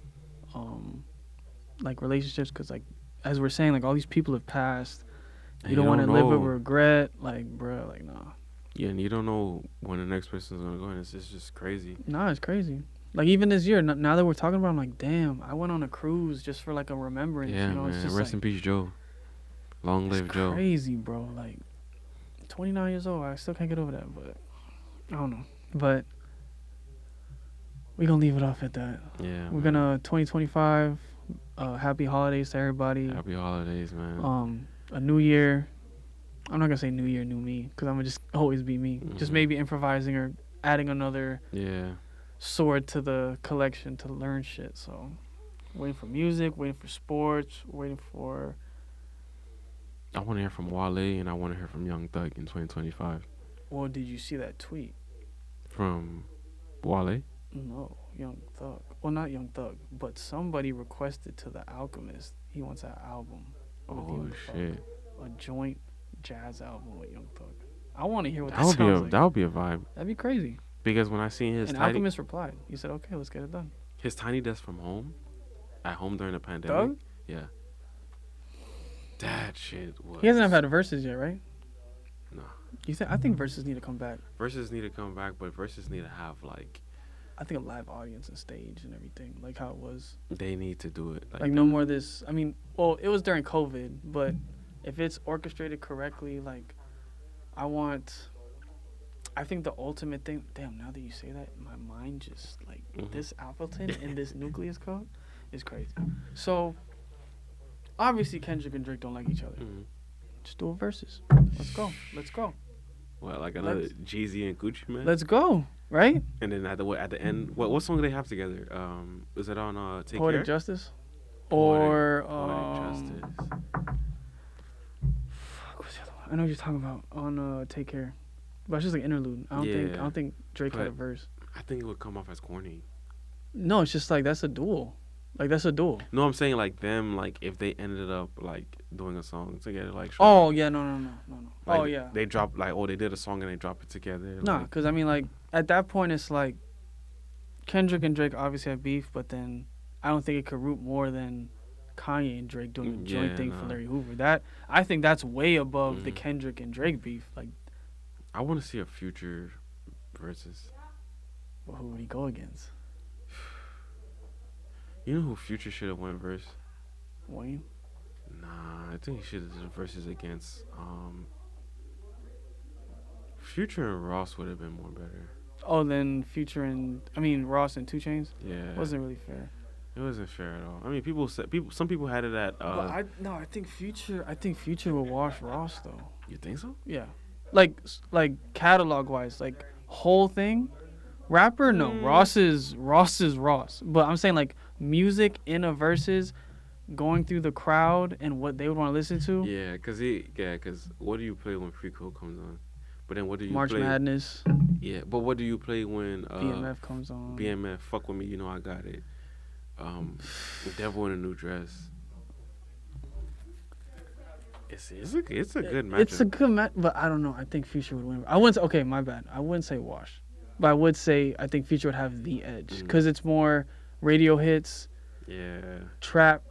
B: like relationships, because like as we're saying, like all these people have passed.
A: And
B: You don't want to live with
A: know.
B: regret, like bro, like nah.
A: Yeah, and you don't know when the next person's gonna go, and it's just crazy.
B: Nah, it's crazy. Like even this year, now that we're talking about it, I'm like, damn, I went on a cruise just for like a remembrance.
A: Yeah,
B: It's
A: man.
B: just
A: Rest
B: like,
A: in peace, Joe. Long live
B: it's
A: Joe.
B: crazy, bro. Like 29 years old, I still can't get over that, but I don't know. But we gonna leave it off at that.
A: Yeah.
B: We're
A: man.
B: gonna 2025. happy holidays to everybody.
A: Happy holidays, man.
B: A new year. I'm not gonna say new year, new me, because I'm gonna just always be me. Just maybe improvising or adding another sword to the collection to learn shit. So, waiting for music, waiting for sports, waiting for.
A: I want to hear from Wale and I want to hear from Young Thug in 2025.
B: Well, did you see that tweet?
A: From Wale?
B: No, Young Thug. Well, not Young Thug, but somebody requested to The Alchemist. He wants an album. With
A: Oh,
B: Young
A: shit.
B: Thug. A joint jazz album with Young Thug. I want to hear what
A: That
B: that
A: would be
B: sounds like.
A: that would be a vibe.
B: That'd be crazy.
A: Because when I seen his
B: And
A: tiny
B: Alchemist replied. He said, "Okay, let's get it done."
A: his tiny desk from home, at home during the pandemic.
B: Thug?
A: Yeah. That shit was.
B: He hasn't had verses yet, right?
A: No.
B: You said I think verses need to come back.
A: Verses need to come back, but verses need to have like
B: I think a live audience and stage and everything, like how it was.
A: they need to do it.
B: Like no more this. I mean, well, it was during COVID, but if it's orchestrated correctly, like I think the ultimate thing. Damn, now that you say that, my mind just like this Appleton and this nucleus code is crazy. So obviously Kendrick and Drake don't like each other. Just do a verses. Let's go. Let's go.
A: Well, like another Jeezy and Gucci man.
B: Let's go. Right?
A: And then at the end, what song do they have together? Is it on Take
B: Poetic
A: Care?
B: Justice,
A: Poetic
B: or
A: Justice.
B: Fuck, what's the other one? I know what you're talking about on Take Care, but it's just like interlude. I don't think Drake had a verse.
A: I think it would come off as corny.
B: No, it's just like that's a duel. Like that's a duel.
A: No, I'm saying like them, like if they ended up like doing a song together, like.
B: Oh yeah, no.
A: Like,
B: oh yeah.
A: They drop like they did a song and they drop it together.
B: Nah,
A: like,
B: because I mean like at that point it's like Kendrick and Drake obviously have beef, but then I don't think it could root more than Kanye and Drake doing a joint thing for Larry Hoover. That I think that's way above the Kendrick and Drake beef. Like,
A: I want to see a Future versus.
B: Well, who would he go against?
A: You know who Future should have went verse?
B: Wayne?
A: Nah, I think he should have did verses against Future and Ross would have been more better.
B: Oh, then Future and Ross and 2 Chainz?
A: Yeah.
B: Wasn't really fair.
A: It wasn't fair at all. I mean, some people had it at.
B: I think Future will wash Ross though.
A: You think so?
B: Yeah, like catalog wise, like whole thing. Rapper, no. Ross is Ross. But I'm saying like music in a verses, going through the crowd and what they would want to listen to.
A: Yeah, cause what do you play when Free Code comes on? But then what do you
B: March
A: play?
B: Madness.
A: Yeah, but what do you play when
B: BMF comes on?
A: BMF, fuck with me, you know I got it. Devil in a New Dress. It's a good match.
B: It's a good match, but I don't know. I think Future would win. I wouldn't. Okay, my bad. I wouldn't say wash, but I would say I think Future would have the edge because it's more radio hits.
A: Yeah.
B: Trap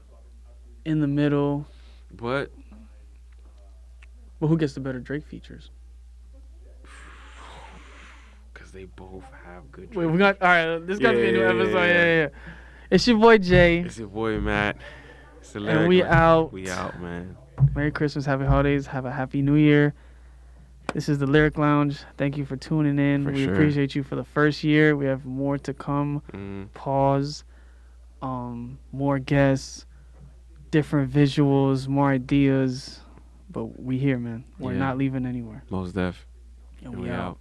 B: in the middle.
A: But
B: who gets the better Drake features?
A: Because they both have good.
B: Wait, we got all right. This got to be a new episode. Yeah. It's your boy Jay.
A: It's your boy Matt. It's the
B: and we out.
A: We out, man.
B: Merry Christmas, Happy Holidays, have a Happy New Year. This is the Lyric Lounge. Thank you for tuning in. We appreciate you for the first year. We have more to come. Pause. More guests, different visuals, more ideas. But we here, man. We're not leaving anywhere.
A: Most def.
B: And we out.